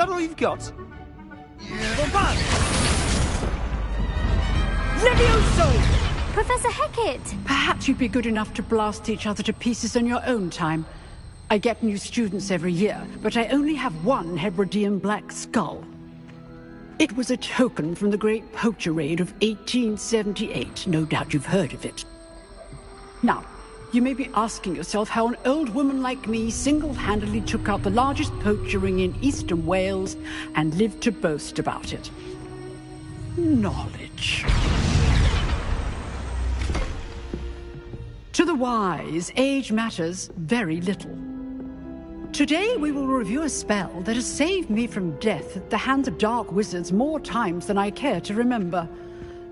that all you've got? Levioso! Professor Hecat! Perhaps you'd be good enough to blast each other to pieces in your own time. I get new students every year, but I only have one Hebridean black skull. It was a token from the Great Poacher Raid of 1878. No doubt you've heard of it. Now, you may be asking yourself how an old woman like me single-handedly took out the largest poacher ring in eastern Wales and lived to boast about it. Knowledge. To the wise, age matters very little. Today we will review a spell that has saved me from death at the hands of dark wizards more times than I care to remember.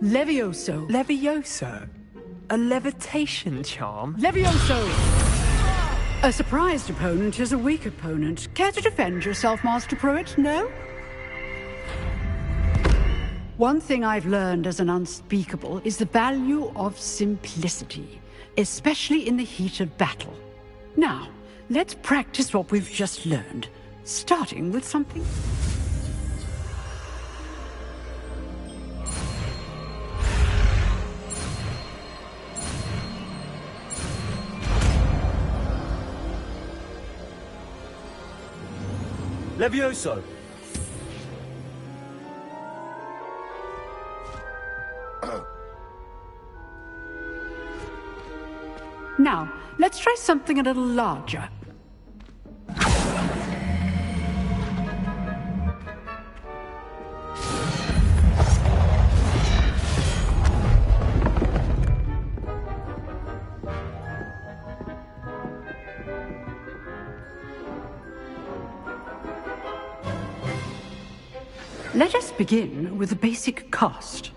Levioso. Levioso? A levitation charm? Levioso! A surprised opponent is a weak opponent. Care to defend yourself, Master Pruitt? No? One thing I've learned as an unspeakable is the value of simplicity, especially in the heat of battle. Now, let's practice what we've just learned, starting with something. Levioso! Now, let's try something a little larger. Let us begin with the basic cast.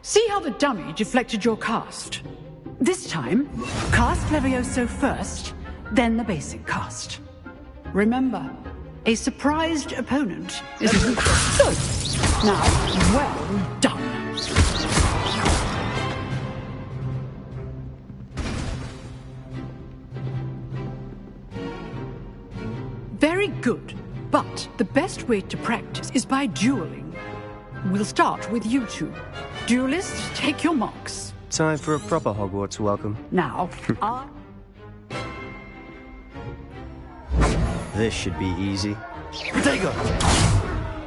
See how the dummy deflected your cast? This time, cast Levioso first, then the basic cast. Remember, a surprised opponent is a weak. Good. Now, well done. Very good. But the best way to practice is by dueling. We'll start with you two. Duelists, take your marks. Time for a proper Hogwarts welcome. Now, This should be easy. Protego!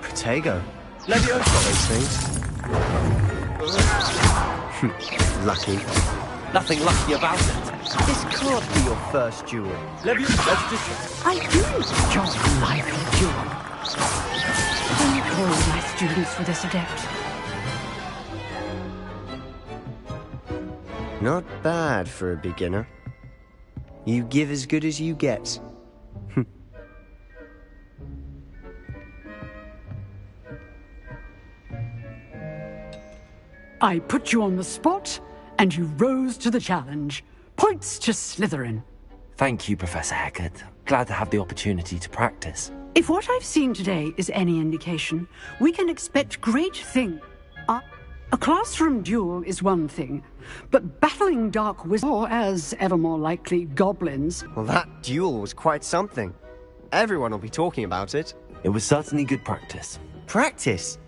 Protego? Levioso! Those things? Lucky. Nothing lucky about it. This can't be your first duel. Levioso, let's just... I do enjoy lively duel. I call my students for this adept. Not bad for a beginner. You give as good as you get. I put you on the spot, and you rose to the challenge. Points to Slytherin. Thank you, Professor Hecat. Glad to have the opportunity to practice. If what I've seen today is any indication, we can expect great things. A classroom duel is one thing, but battling dark wizards, or as ever more likely, goblins... Well, that duel was quite something. Everyone will be talking about it. It was certainly good practice. Practice?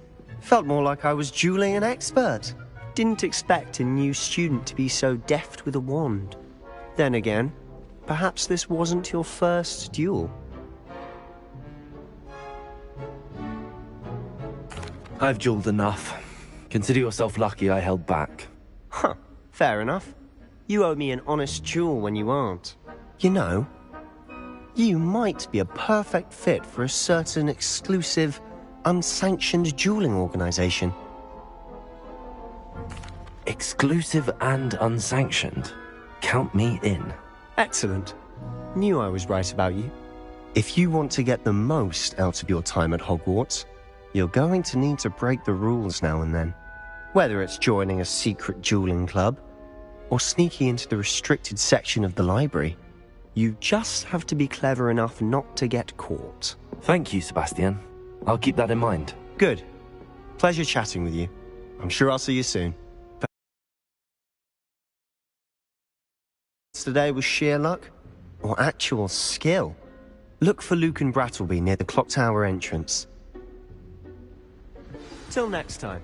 Felt more like I was dueling an expert. Didn't expect a new student to be so deft with a wand. Then again, perhaps this wasn't your first duel. I've dueled enough. Consider yourself lucky I held back. Huh, fair enough. You owe me an honest duel when you aren't. You know, you might be a perfect fit for a certain exclusive, unsanctioned dueling organization. Exclusive and unsanctioned. Count me in. Excellent. Knew I was right about you. If you want to get the most out of your time at Hogwarts, you're going to need to break the rules now and then. Whether it's joining a secret dueling club, or sneaking into the restricted section of the library. You just have to be clever enough not to get caught. Thank you, Sebastian. I'll keep that in mind. Good. Pleasure chatting with you. I'm sure I'll see you soon. Today was sheer luck or actual skill. Look for Luke and Brattleby near the clock tower entrance. Till next time.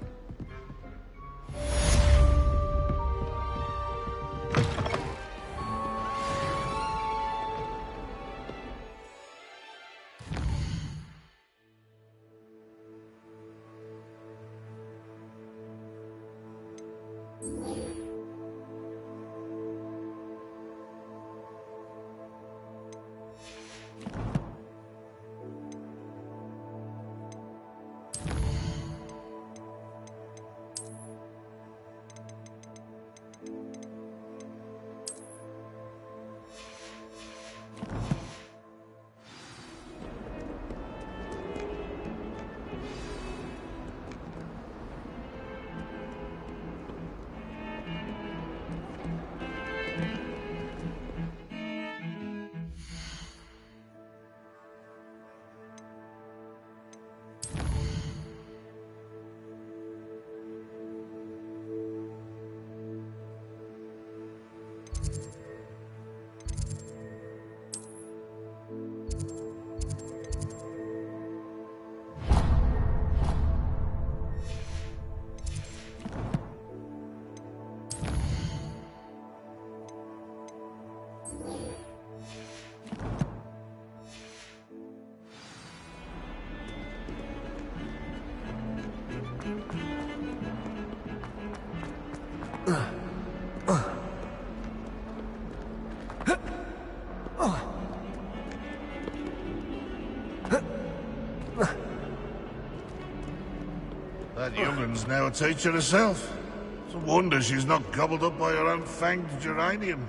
That young'un's now a teacher herself. It's a wonder she's not gobbled up by her unfanged geranium.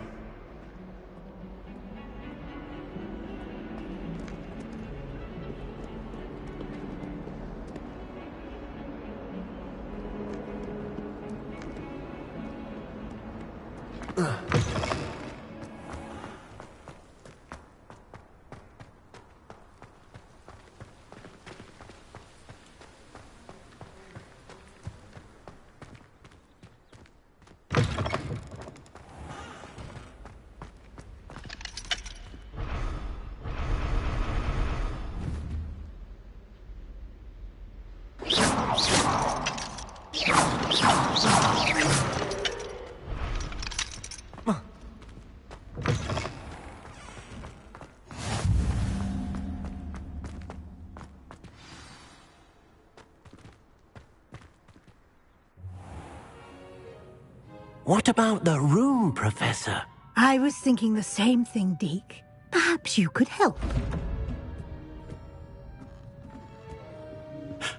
What about the room, Professor? I was thinking the same thing, Deke. Perhaps you could help.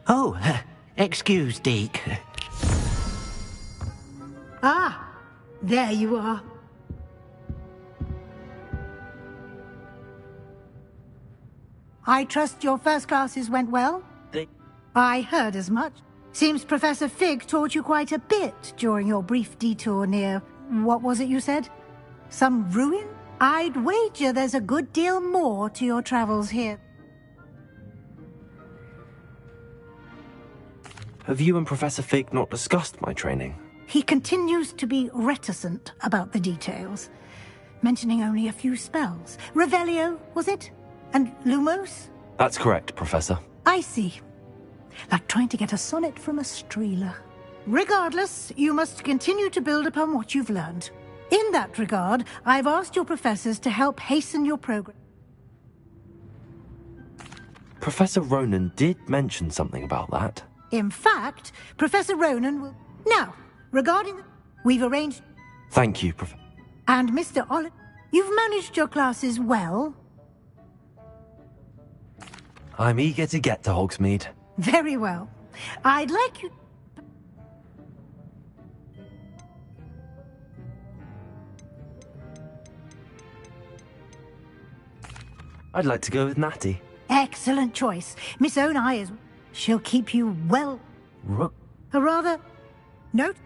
Oh, excuse, Deke. Ah, there you are. I trust your first classes went well? I heard as much. Seems Professor Fig taught you quite a bit during your brief detour near... what was it you said? Some ruin? I'd wager there's a good deal more to your travels here. Have you and Professor Fig not discussed my training? He continues to be reticent about the details, mentioning only a few spells. Revelio, was it? And Lumos? That's correct, Professor. I see. Like trying to get a sonnet from a streeler. Regardless, you must continue to build upon what you've learned. In that regard, I've asked your professors to help hasten your progress. Professor Ronan did mention something about that. In fact, Professor Ronan will... Now, regarding the... We've arranged... Thank you, Professor. And Mr. Olive, you've managed your classes well. I'm eager to get to Hogsmeade. Very well. I'd like you... I'd like to go with Natty. Excellent choice. Miss Onai is... She'll keep you well... A rather... Note...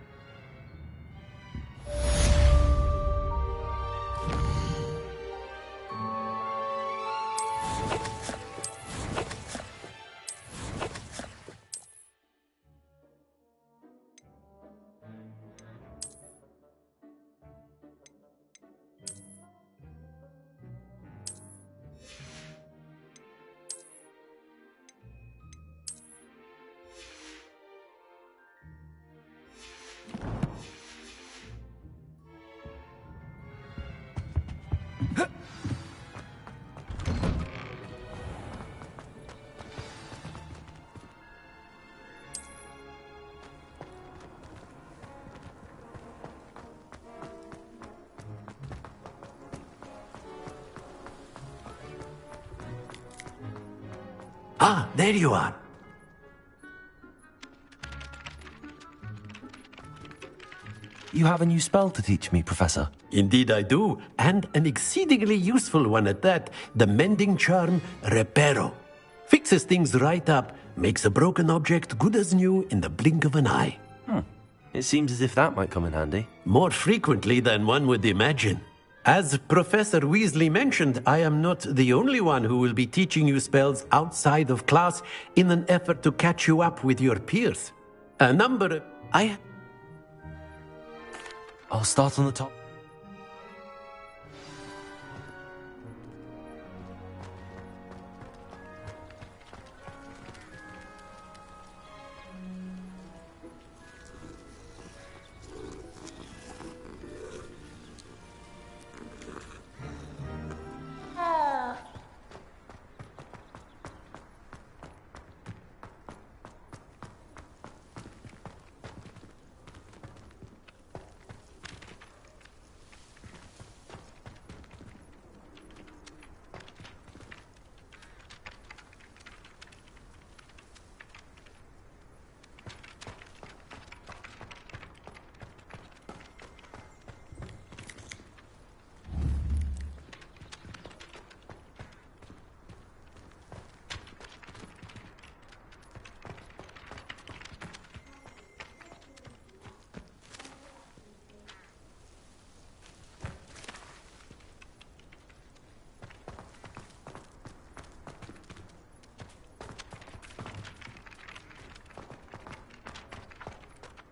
Ah, there you are. You have a new spell to teach me, Professor. Indeed I do, and an exceedingly useful one at that. The mending charm, Reparo. Fixes things right up, makes a broken object good as new in the blink of an eye. It seems as if that might come in handy. More frequently than one would imagine. As Professor Weasley mentioned, I am not the only one who will be teaching you spells outside of class in an effort to catch you up with your peers. A number... I'll start on the top.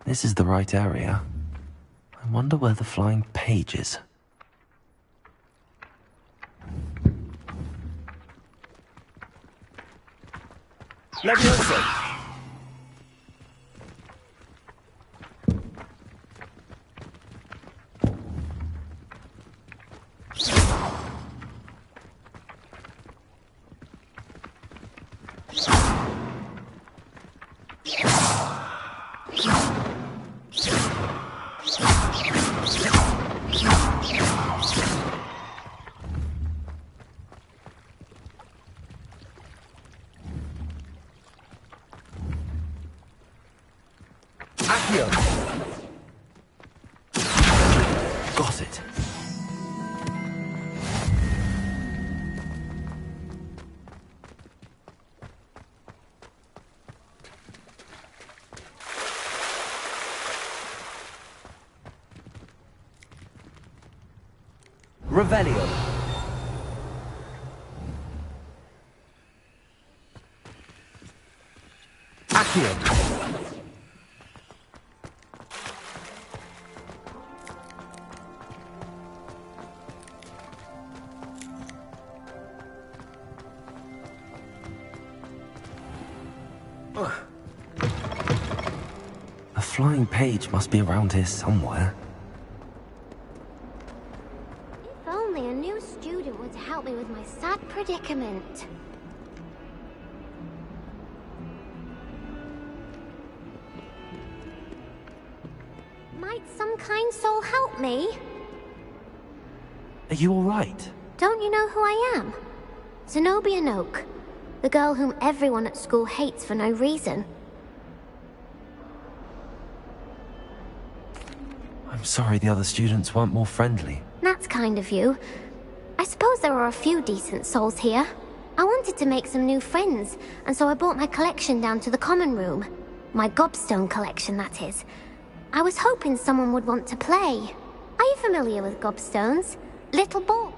This is the right area. I wonder where the flying page is. Leviosa! Got it. Revelio. Accio. A flying page must be around here somewhere. If only a new student would help me with my sad predicament. Might some kind soul help me? Are you all right? Don't you know who I am? Zenobia Noak, the girl whom everyone at school hates for no reason. I'm sorry the other students weren't more friendly. That's kind of you. I suppose there are a few decent souls here. I wanted to make some new friends, and so I brought my collection down to the common room. My gobstone collection, that is. I was hoping someone would want to play. Are you familiar with gobstones? Little ball.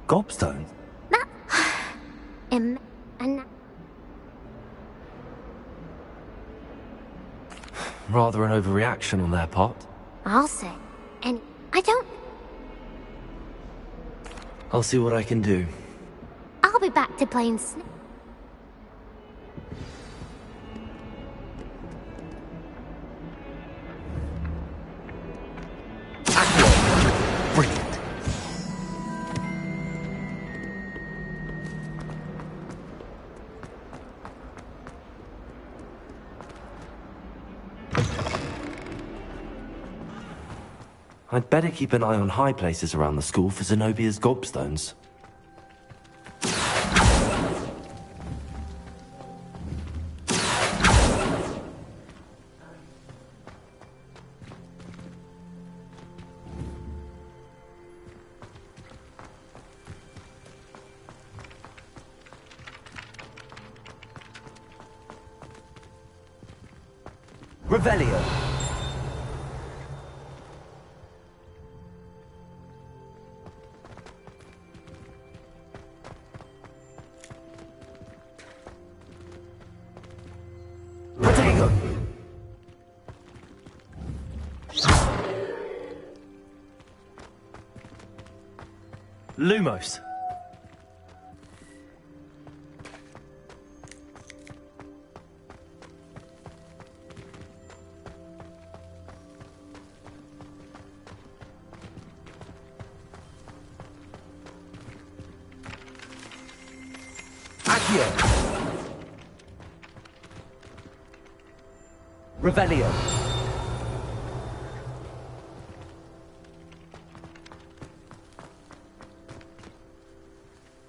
Gobstone? That... and... Rather an overreaction on their part. I'll say. And I don't... I'll see what I can do. I'll be back to playing Brilliant. I'd better keep an eye on high places around the school for Zenobia's gobstones. Revelio. Protego. Lumos. Accio. Revelio.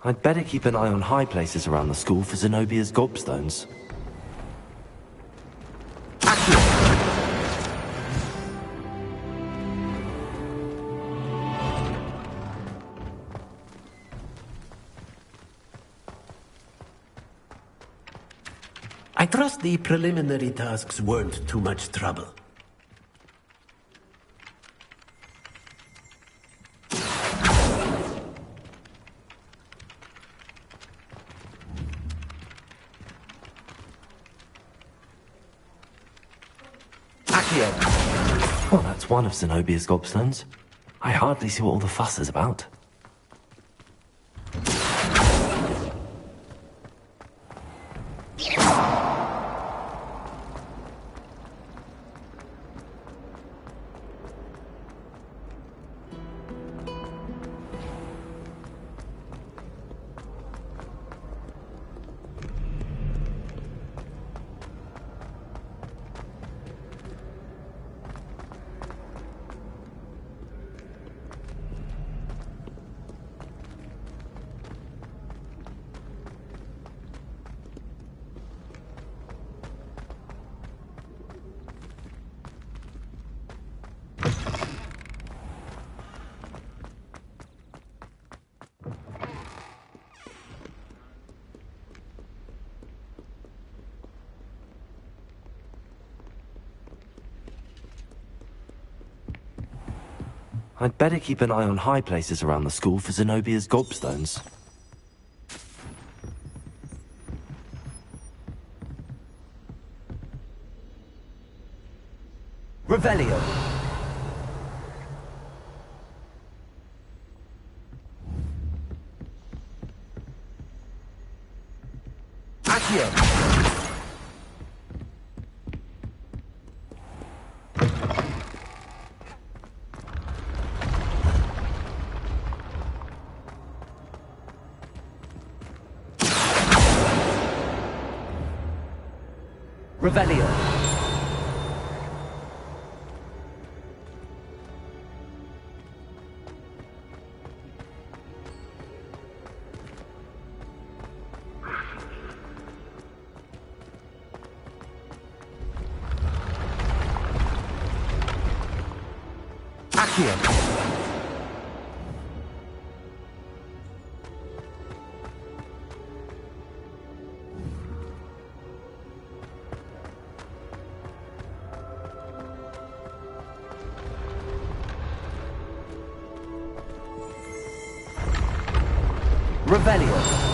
I'd better keep an eye on high places around the school for Zenobia's gobstones. I trust the preliminary tasks weren't too much trouble. Well, that's one of Zenobia's gobstones. I hardly see what all the fuss is about. I'd better keep an eye on high places around the school for Zenobia's gobstones. Revelio. Accio. Revelio. Accio. Revelio.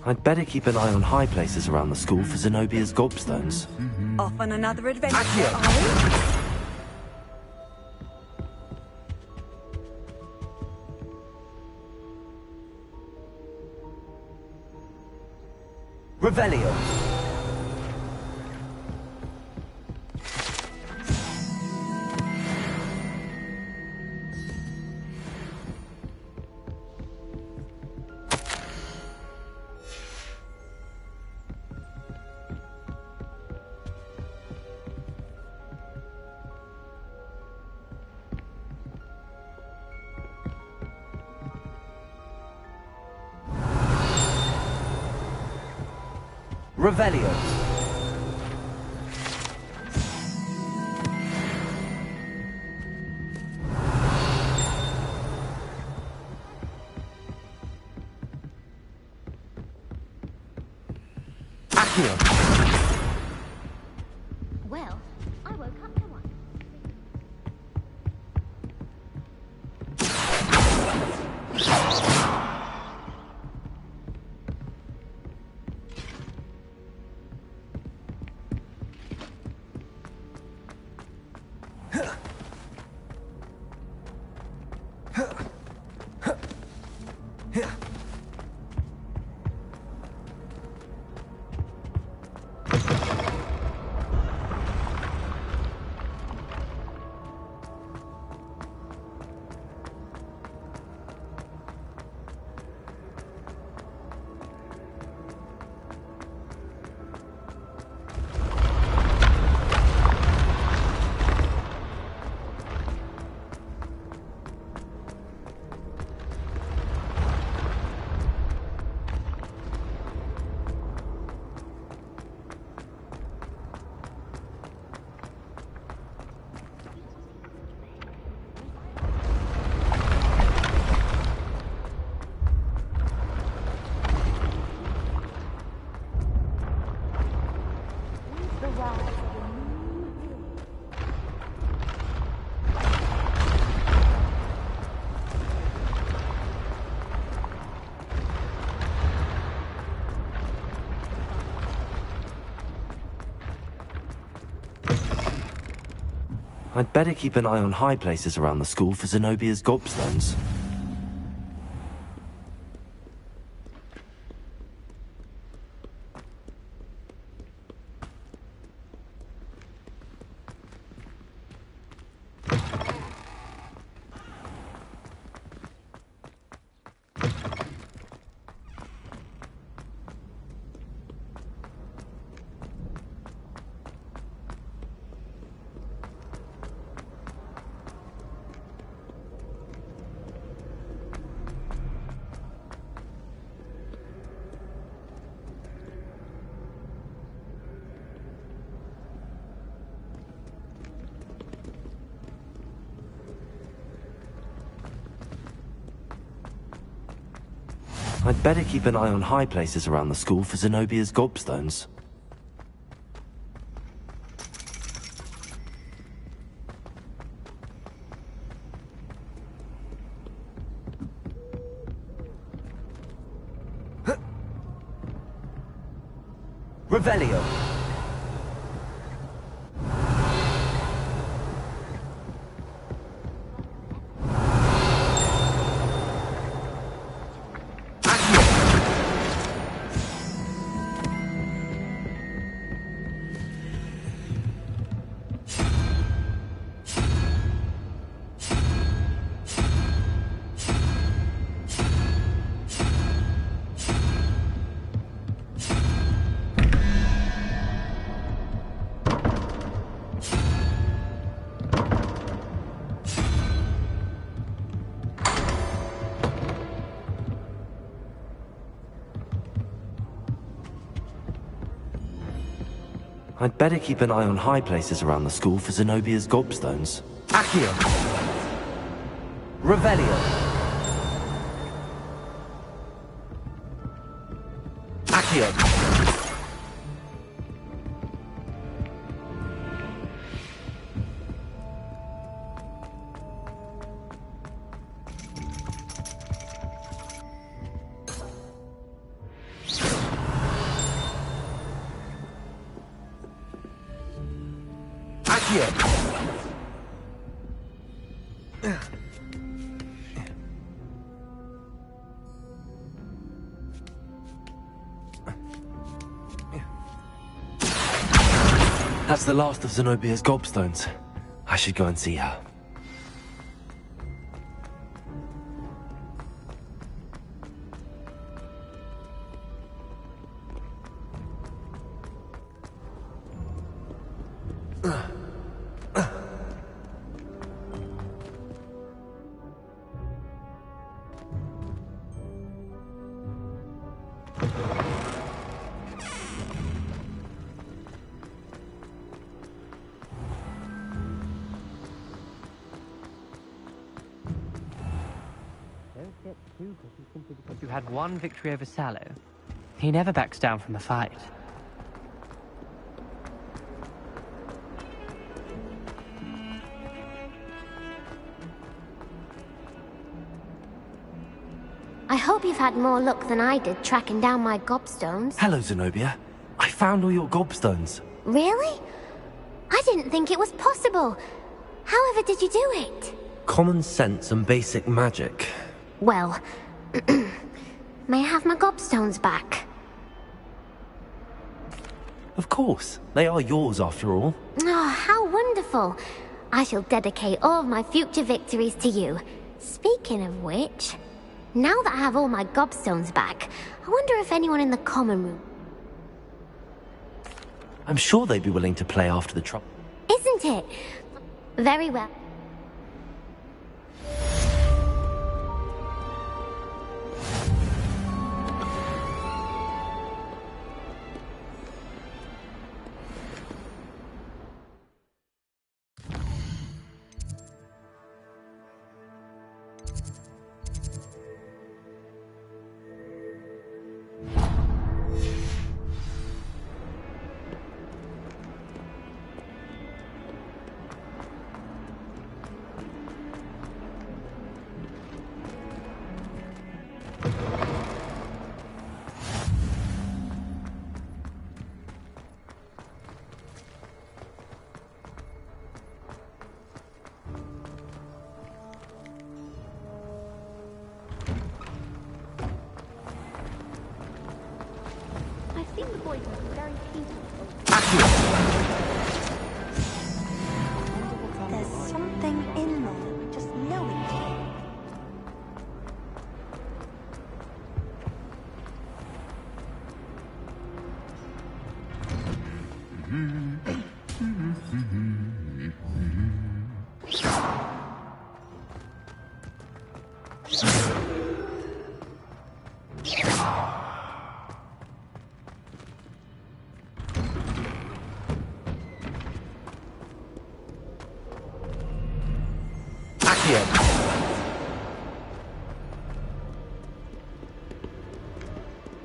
I'd better keep an eye on high places around the school for Zenobia's gobstones. Off on another adventure, are we? Revelio. Revelio. Accio. Well, I woke up to one. I'd better keep an eye on high places around the school for Zenobia's gobstones. I'd better keep an eye on high places around the school for Zenobia's gobstones. Revelio. I'd better keep an eye on high places around the school for Zenobia's gobstones. Accio. Revelio. Accio. Accio. That's the last of Zenobia's gobstones. I should go and see her. You had one victory over Sallow. He never backs down from a fight. I hope you've had more luck than I did tracking down my gobstones. Hello, Zenobia. I found all your gobstones. Really? I didn't think it was possible. However did you do it? Common sense and basic magic. Well, may I have my gobstones back? Of course. They are yours after all. Oh, how wonderful. I shall dedicate all of my future victories to you. Speaking of which, now that I have all my gobstones back, I wonder if anyone in the common room... I'm sure they'd be willing to play after the trouble. Isn't it? Very well. There's something in there. Just know it.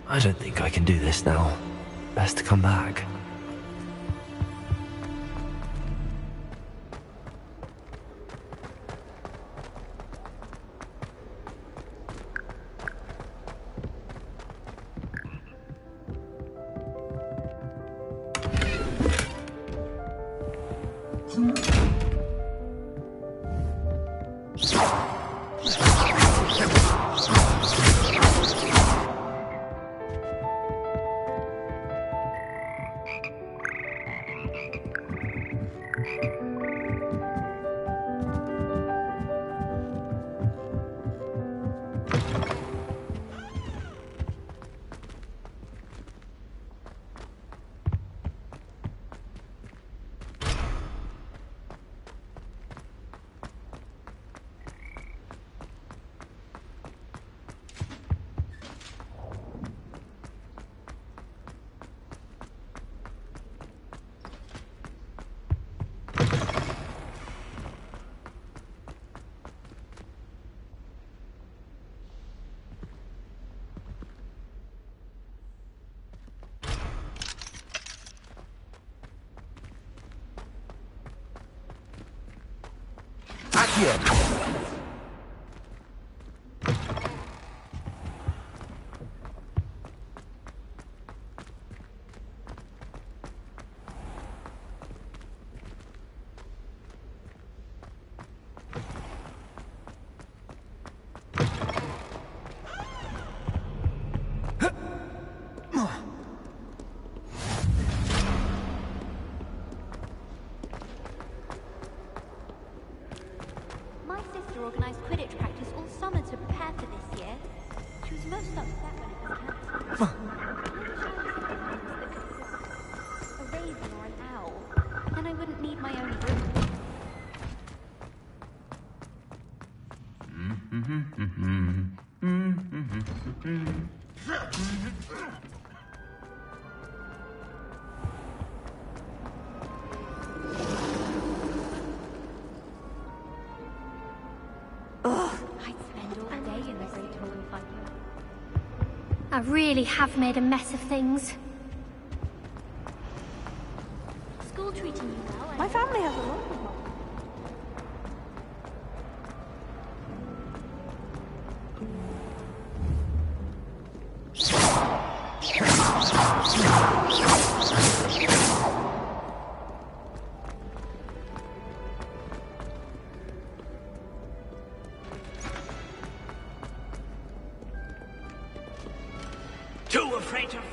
I don't think I can do this now. Best to come back. organised Quidditch practice all summer to prepare for this year. She was most upset when it was cancelled. A raven or an owl. Then I wouldn't need my own room. I'd spend all day in the Great Hall if I could. I really have made a mess of things. School treating you well? My family has a lot of money. Too afraid of...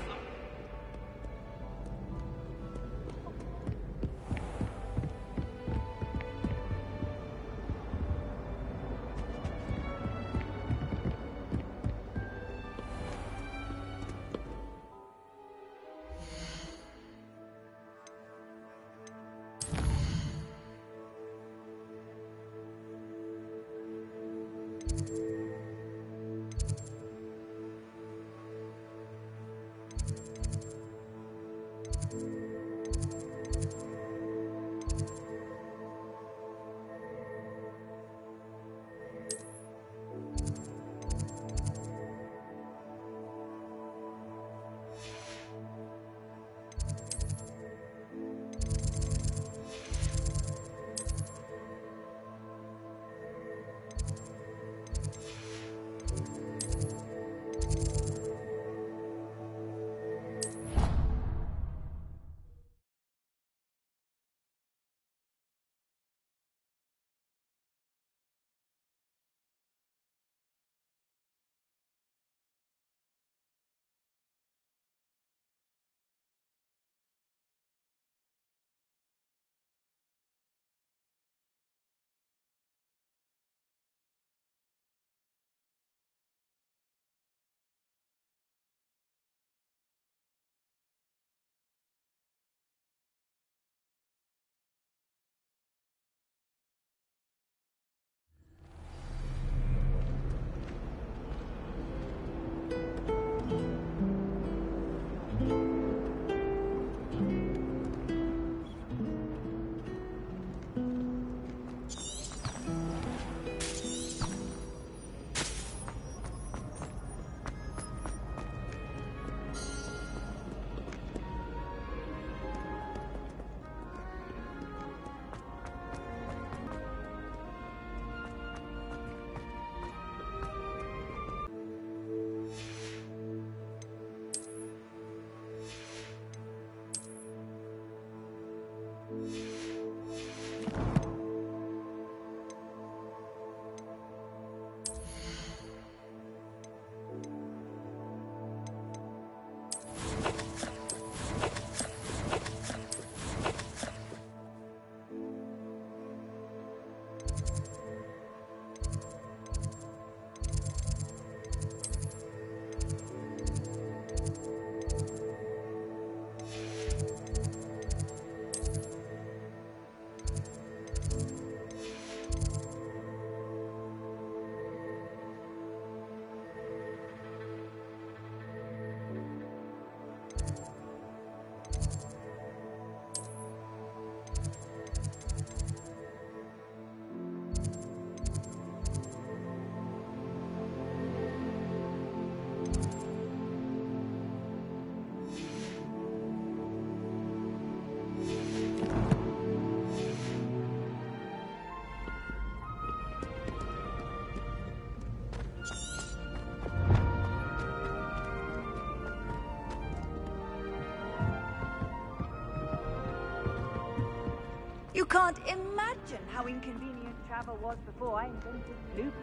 You can't imagine how inconvenient travel was before I invented Bluebird.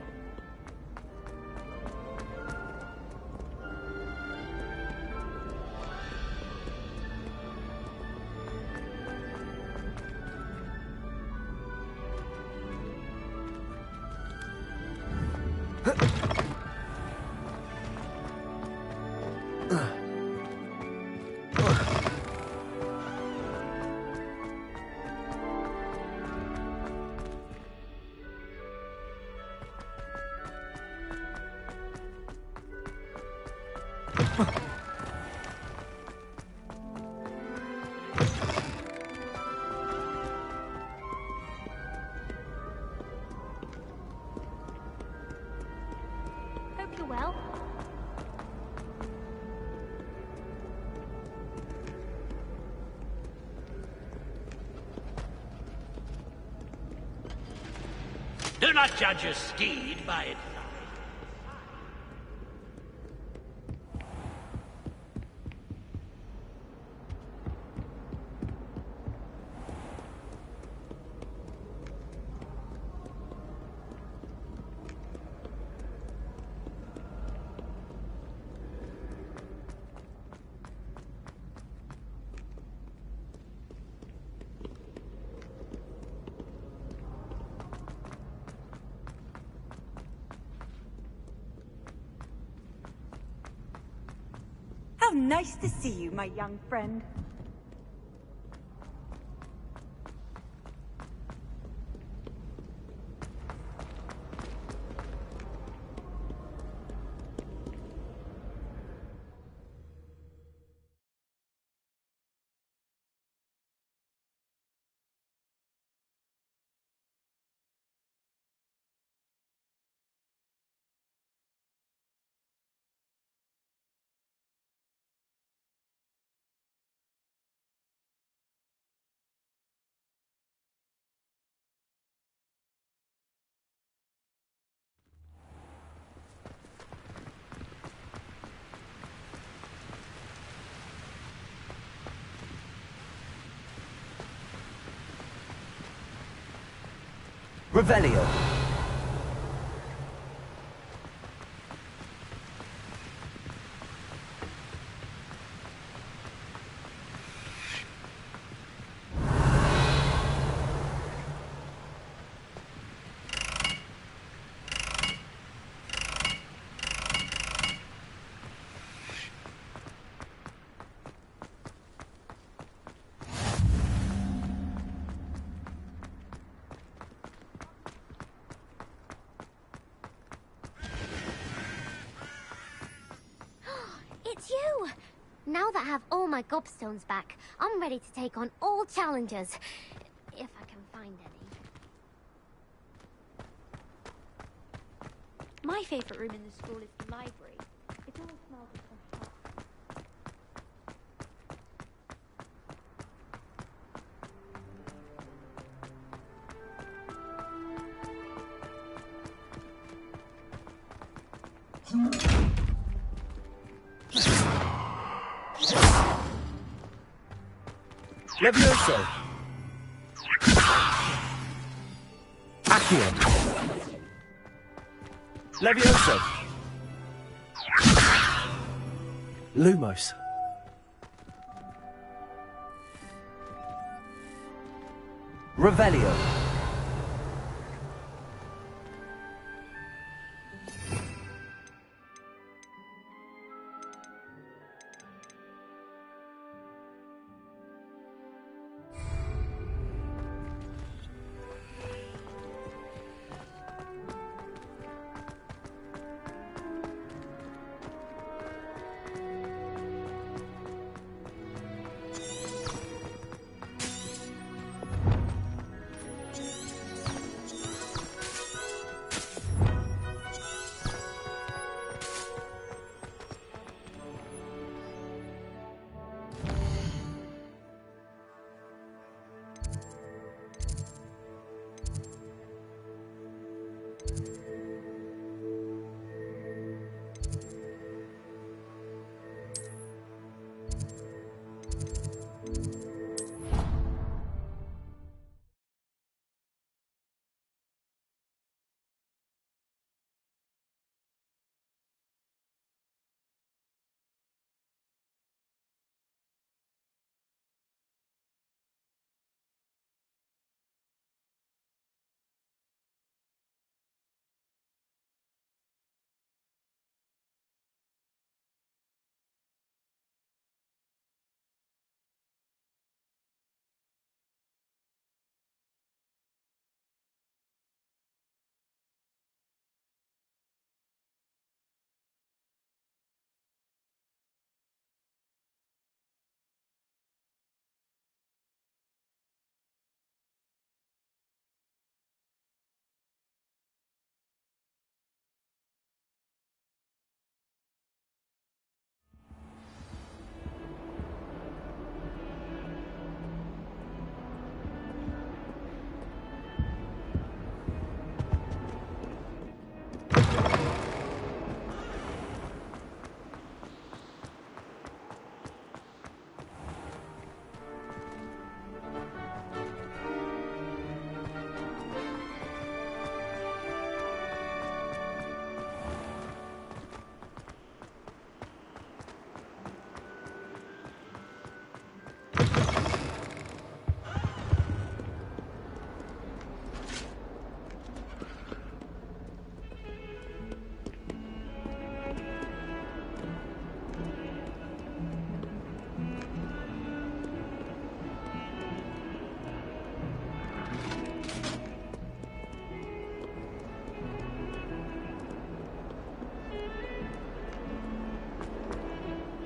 Hope you're well. Do not judge a steed by its size. How nice to see you, my young friend. Revelio. It's you! Now that I have all my gobstones back, I'm ready to take on all challenges. If I can find any. My favourite room in the school is the library. It always smells of fresh books. Levioso. Accio. Levioso. Lumos. Revelio.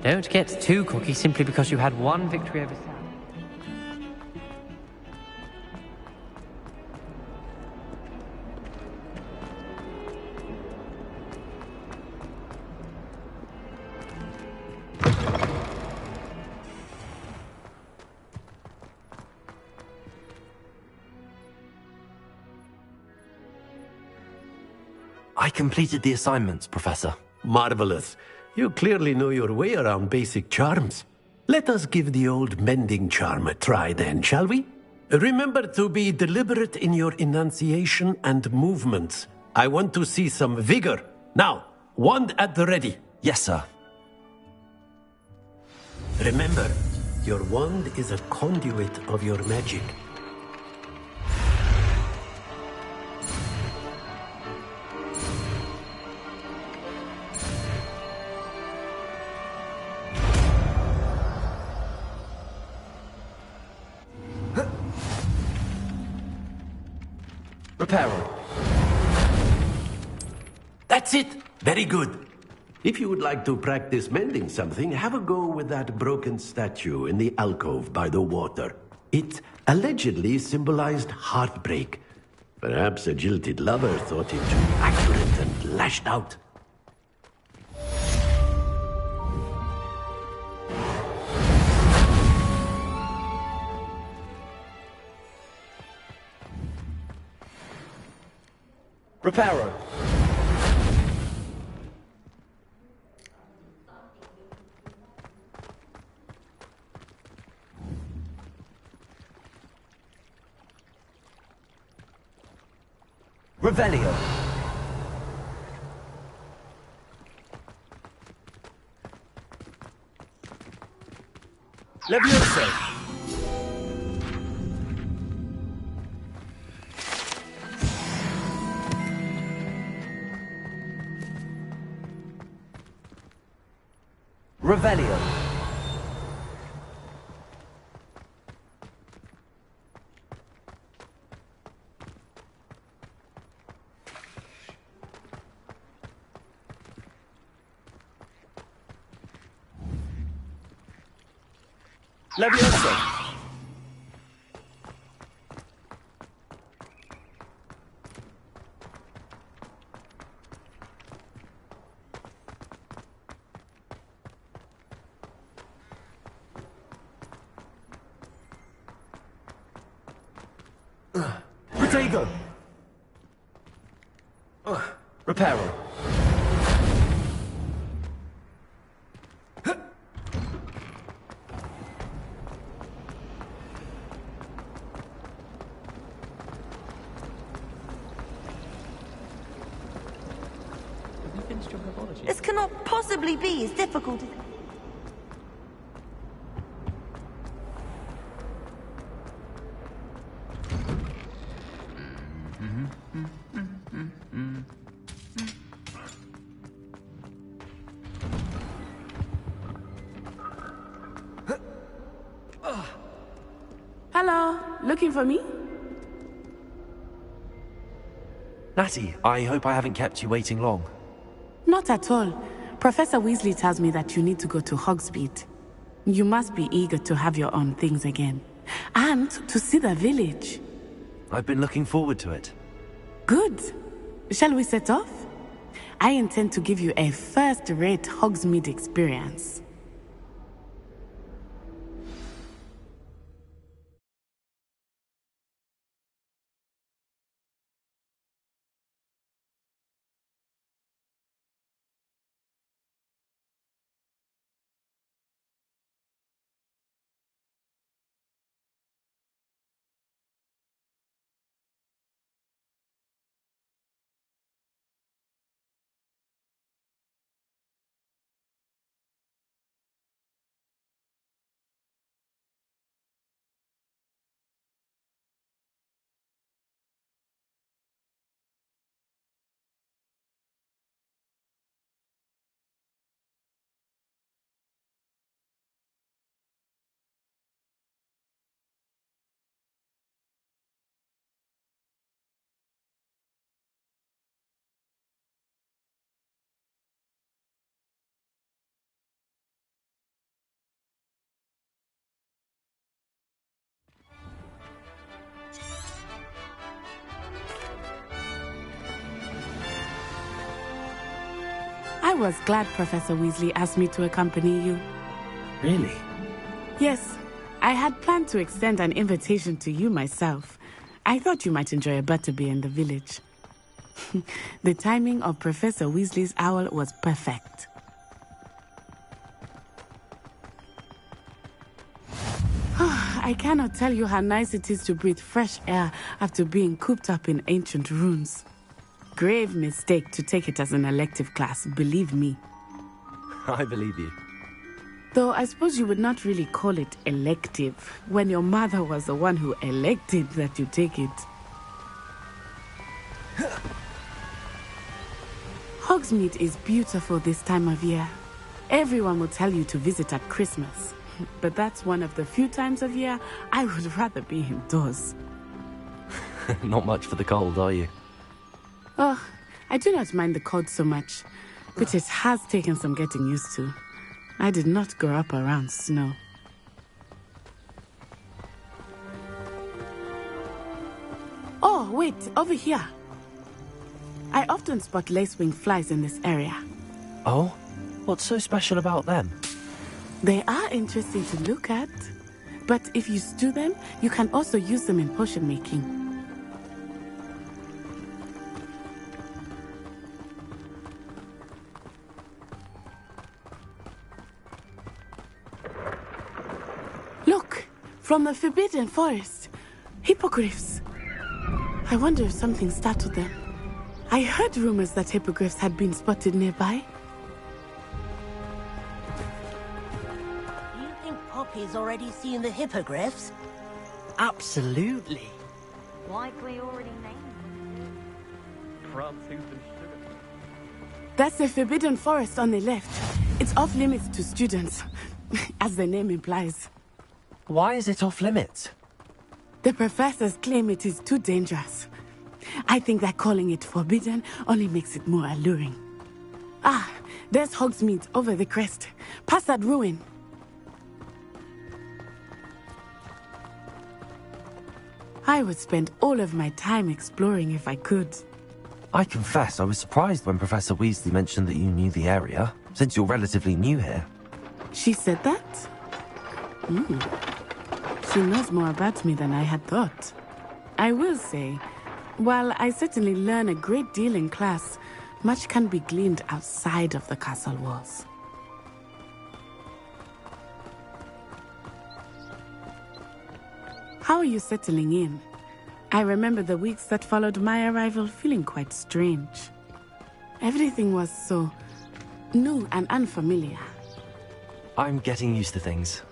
Don't get too cocky simply because you had one victory over Sallow. I completed the assignments, Professor. Marvelous. You clearly know your way around basic charms. Let us give the old mending charm a try then, shall we? Remember to be deliberate in your enunciation and movements. I want to see some vigor. Now, wand at the ready. Yes, sir. Remember, your wand is a conduit of your magic. Reparo. That's it! Very good. If you would like to practice mending something, have a go with that broken statue in the alcove by the water. It allegedly symbolized heartbreak. Perhaps a jilted lover thought it too accurate and lashed out. Reparo. Revelio. Levioso. Revelio. Levioso. Protego. Reparo. This cannot possibly be as difficult as... Hello, looking for me? Natty, I hope I haven't kept you waiting long. Not at all. Professor Weasley tells me that you need to go to Hogsmeade. You must be eager to have your own things again. And to see the village. I've been looking forward to it. Good. Shall we set off? I intend to give you a first-rate Hogsmeade experience. I was glad Professor Weasley asked me to accompany you. Really? Yes, I had planned to extend an invitation to you myself. I thought you might enjoy a butterbeer in the village. The timing of Professor Weasley's owl was perfect. I cannot tell you how nice it is to breathe fresh air after being cooped up in ancient ruins. Grave mistake to take it as an elective class, believe me. I believe you. Though I suppose you would not really call it elective when your mother was the one who elected that you take it. Hogsmeade is beautiful this time of year. Everyone will tell you to visit at Christmas. But that's one of the few times of year I would rather be indoors. Not much for the cold, are you? Oh, I do not mind the cold so much, but it has taken some getting used to. I did not grow up around snow. Oh, wait, over here. I often spot lacewing flies in this area. Oh? What's so special about them? They are interesting to look at, but if you stew them, you can also use them in potion making. Look, from the Forbidden Forest, hippogriffs. I wonder if something startled them. I heard rumors that hippogriffs had been spotted nearby. Poppy's already seen the hippogriffs? Absolutely. Likely already named. That's the Forbidden Forest on the left. It's off limits to students, as the name implies. Why is it off limits? The professors claim it is too dangerous. I think that calling it forbidden only makes it more alluring. Ah, there's Hogsmeade over the crest. Past that ruin. I would spend all of my time exploring if I could. I confess I was surprised when Professor Weasley mentioned that you knew the area, since you're relatively new here. She said that? She knows more about me than I had thought. I will say, while I certainly learn a great deal in class, much can be gleaned outside of the castle walls. How are you settling in? I remember the weeks that followed my arrival feeling quite strange. Everything was so new and unfamiliar. I'm getting used to things.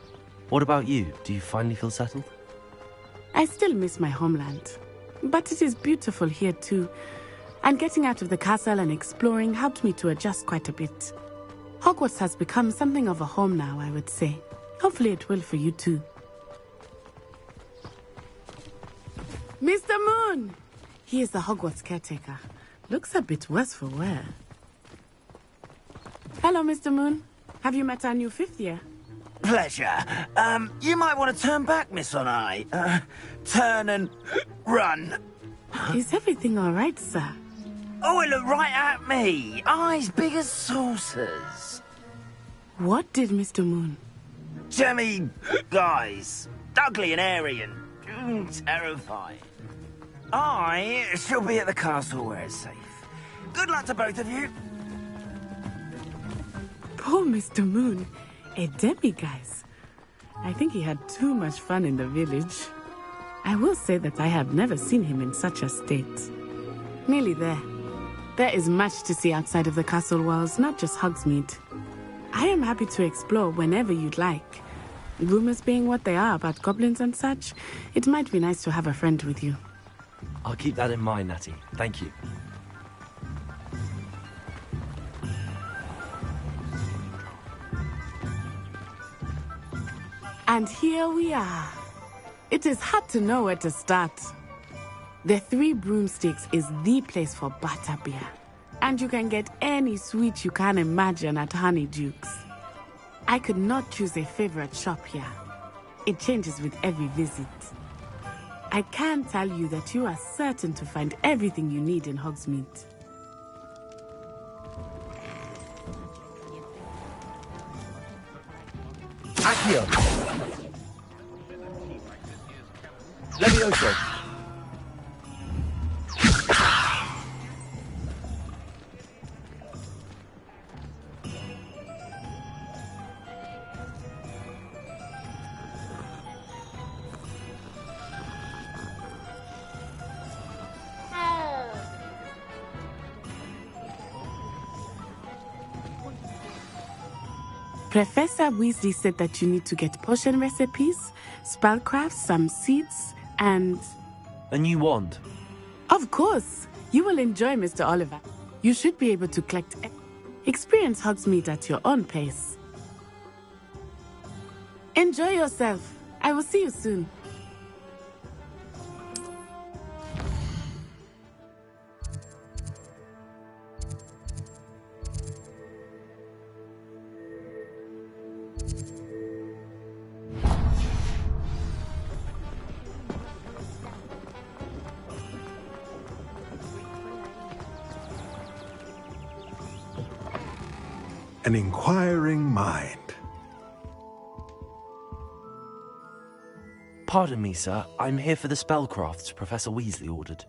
What about you? Do you finally feel settled? I still miss my homeland, but it is beautiful here too. And getting out of the castle and exploring helped me to adjust quite a bit. Hogwarts has become something of a home now, I would say. Hopefully it will for you too. Mr. Moon! He is the Hogwarts caretaker. Looks a bit worse for wear. Hello, Mr. Moon. Have you met our new fifth year? Pleasure. You might want to turn back, Miss Onai. Turn and run. Is everything all right, sir? Oh, it looked right at me. Eyes big as saucers. What did Mr. Moon? Jemmy guys. Ugly and airy and terrifying. I shall be at the castle where it's safe. Good luck to both of you. Poor Mr. Moon. A demiguise. I think he had too much fun in the village. I will say that I have never seen him in such a state. Nearly there. There is much to see outside of the castle walls, not just Hogsmeade. I am happy to explore whenever you'd like. Rumors being what they are about goblins and such, it might be nice to have a friend with you. I'll keep that in mind, Natty. Thank you. And here we are. It is hard to know where to start. The Three Broomsticks is the place for butterbeer. And you can get any sweet you can imagine at Honeyduke's. I could not choose a favorite shop here. It changes with every visit. I can tell you that you are certain to find everything you need in Hogsmeade. Accio. Levioso. Professor Weasley said that you need to get potion recipes, spellcraft, some seeds, and... A new wand. Of course! You will enjoy, Mr. Oliver. You should be able to collect... Experience Hogsmeade at your own pace. Enjoy yourself. I will see you soon. An inquiring mind. Pardon me, sir. I'm here for the spellcrafts Professor Weasley ordered.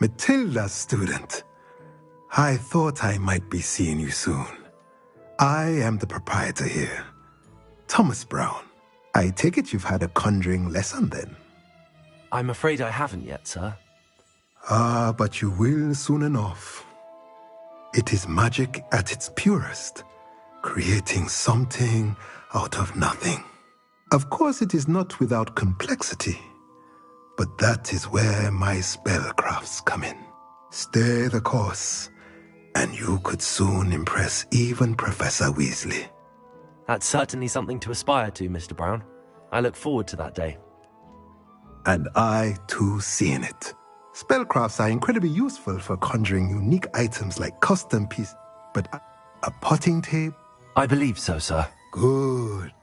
Matilda's student. I thought I might be seeing you soon. I am the proprietor here, Thomas Brown. I take it you've had a conjuring lesson then? I'm afraid I haven't yet, sir. Ah, but you will soon enough. It is magic at its purest, creating something out of nothing. Of course, it is not without complexity, but that is where my spellcrafts come in. Stay the course, and you could soon impress even Professor Weasley. That's certainly something to aspire to, Mr. Brown. I look forward to that day. And I, too, seeing it. Spellcrafts are incredibly useful for conjuring unique items like custom pieces, but a potting tape? I believe so, sir. Good.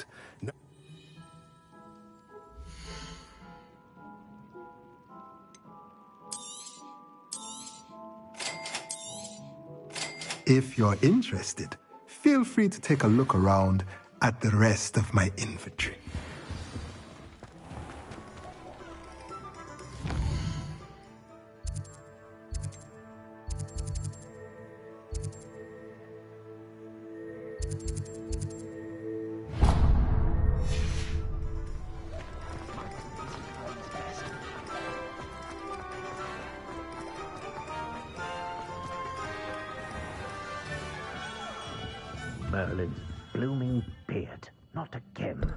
If you're interested, feel free to take a look around at the rest of my inventory. Merlin's blooming beard. Not again.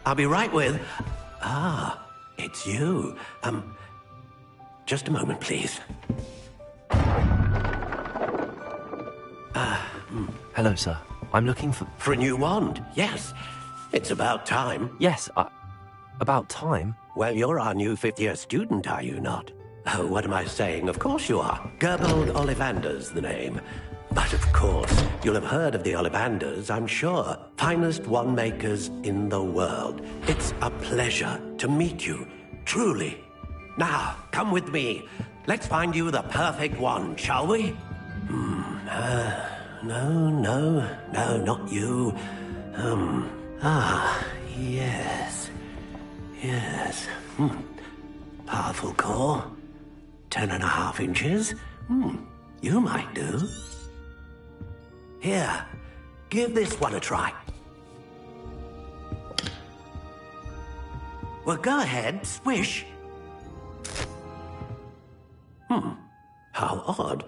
I'll be right with... Ah, it's you. Just a moment, please. Hello, sir. I'm looking for... For a new wand, yes. It's about time. Yes, about time? Well, you're our new fifth-year student, are you not? Oh, what am I saying? Of course you are. Gerbold Ollivander's the name. But of course, you'll have heard of the Ollivanders, I'm sure. Finest wand makers in the world. It's a pleasure to meet you, truly. Now, come with me. Let's find you the perfect wand, shall we? No, not you. Yes. Powerful core. 10.5 inches. You might do. Here, give this one a try. Well, go ahead, swish. How odd.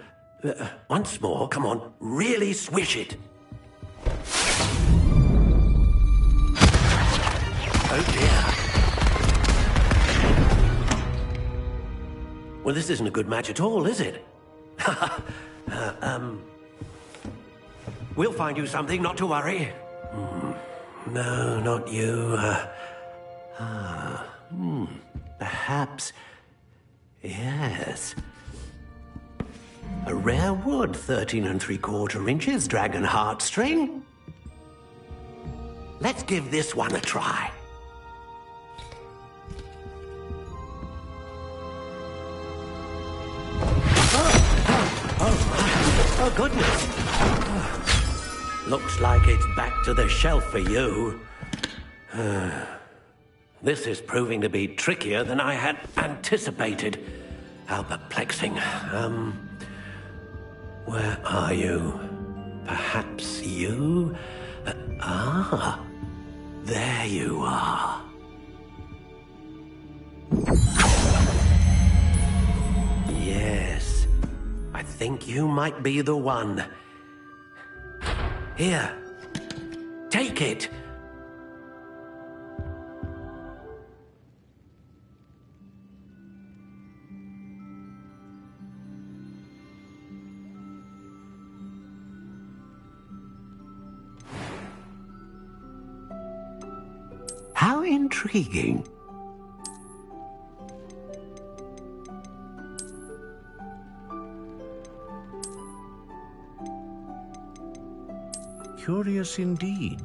Once more, come on, really swish it. Oh dear. Well, this isn't a good match at all, is it? We'll find you something, not to worry. No, not you. Perhaps... Yes. A rare wood, 13 3/4 inches, dragon heartstring. Let's give this one a try. Oh goodness. Looks like it's back to the shelf for you. This is proving to be trickier than I had anticipated. How perplexing. Where are you? Perhaps you? There you are. Yes, I think you might be the one. Here, take it. How intriguing. Curious indeed.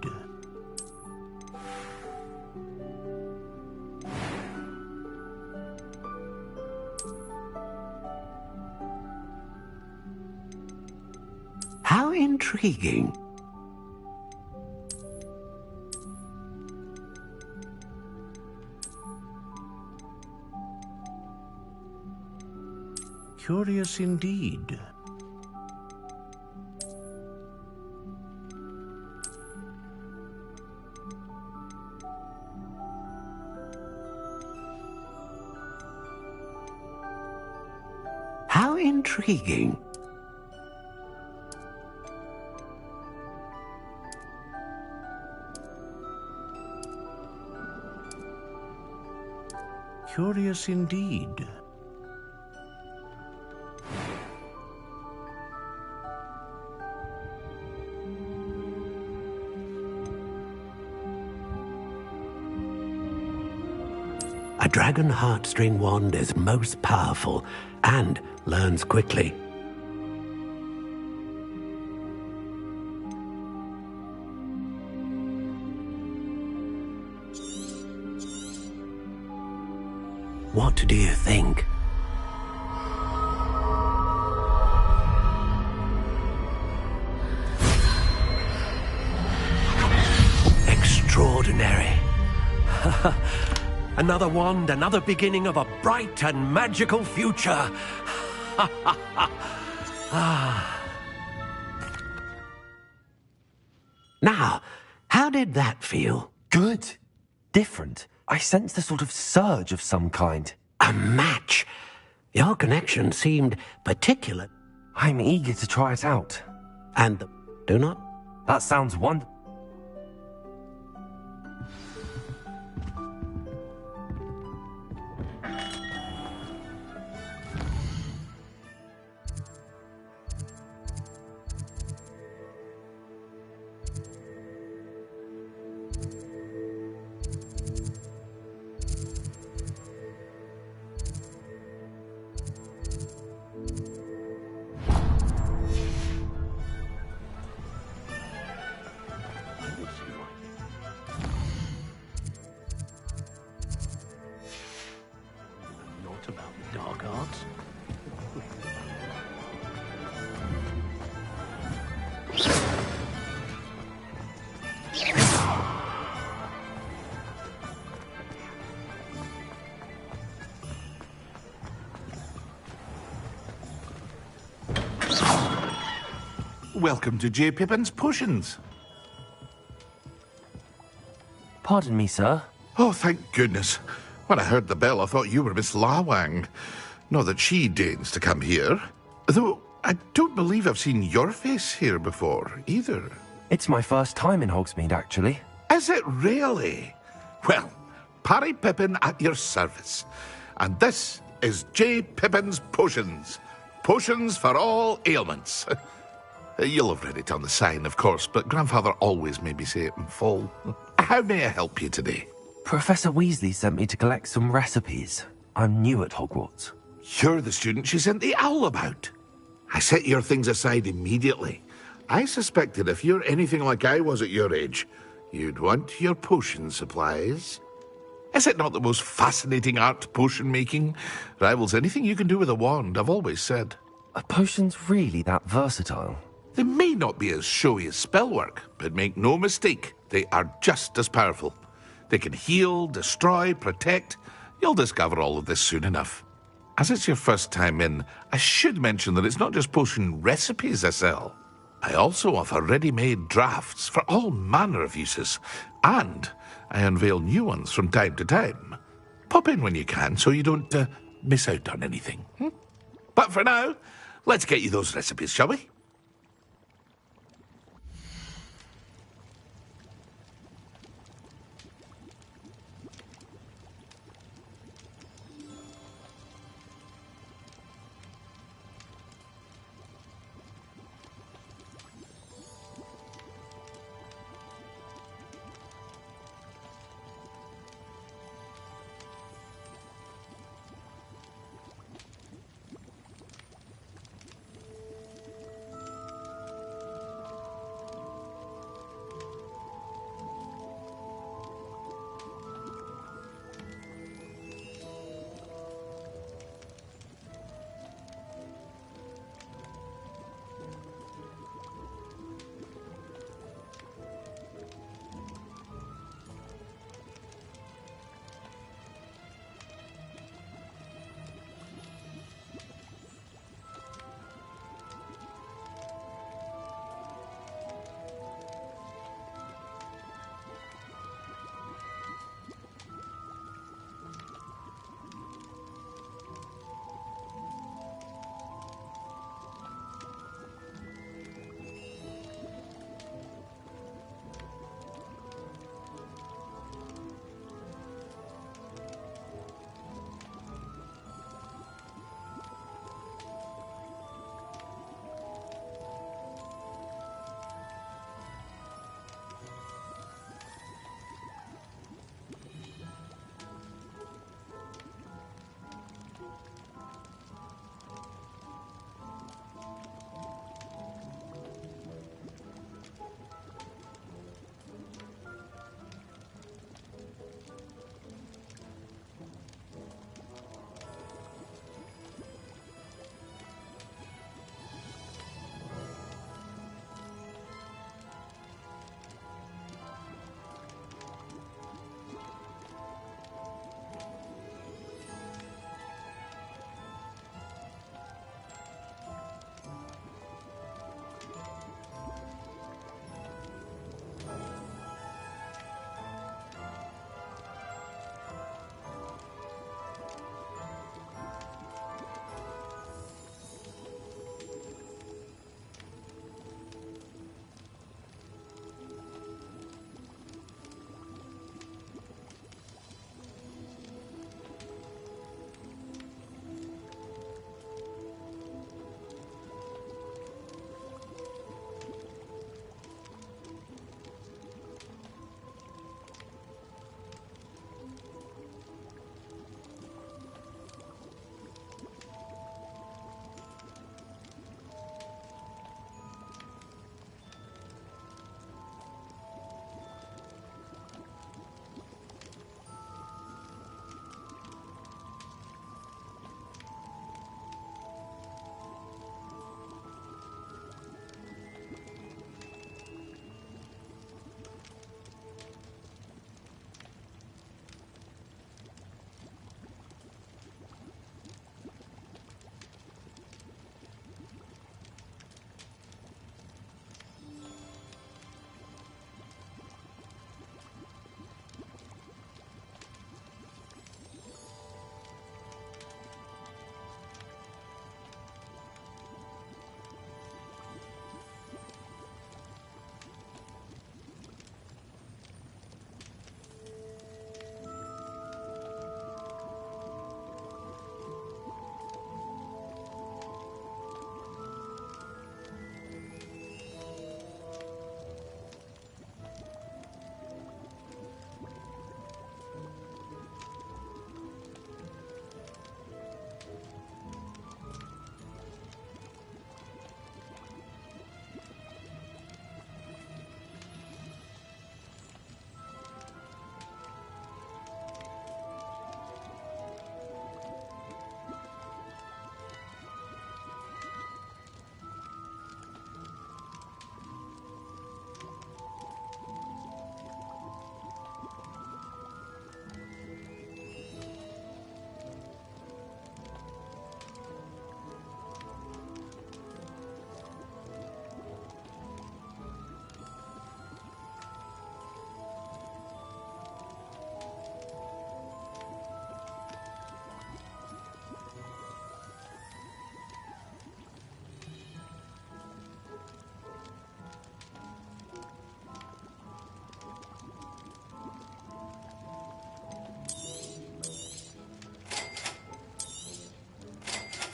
How intriguing. Curious indeed. How intriguing. Curious indeed. A dragon heartstring wand is most powerful and learns quickly. What do you think? Extraordinary. Another wand, another beginning of a bright and magical future. Now, how did that feel? Good. Different. I sensed a sort of surge of some kind. A match. Your connection seemed particular. I'm eager to try it out. And do not? That sounds wonderful. Welcome to J. Pippin's Potions. Pardon me, sir. Oh, thank goodness. When I heard the bell, I thought you were Miss Lawang. Not that she deigns to come here. Though, I don't believe I've seen your face here before, either. It's my first time in Hogsmeade, actually. Is it really? Well, Parry Pippin at your service. And this is J. Pippin's Potions. Potions for all ailments. You'll have read it on the sign, of course, but Grandfather always made me say it in full. How may I help you today? Professor Weasley sent me to collect some recipes. I'm new at Hogwarts. You're the student she sent the owl about. I set your things aside immediately. I suspected if you're anything like I was at your age, you'd want your potion supplies. Is it not the most fascinating art, potion making? Rivals anything you can do with a wand, I've always said. Are potions really that versatile? They may not be as showy as spellwork, but make no mistake, they are just as powerful. They can heal, destroy, protect. You'll discover all of this soon enough. As it's your first time in, I should mention that it's not just potion recipes I sell. I also offer ready-made drafts for all manner of uses, and I unveil new ones from time to time. Pop in when you can so you don't miss out on anything. But for now, let's get you those recipes, shall we?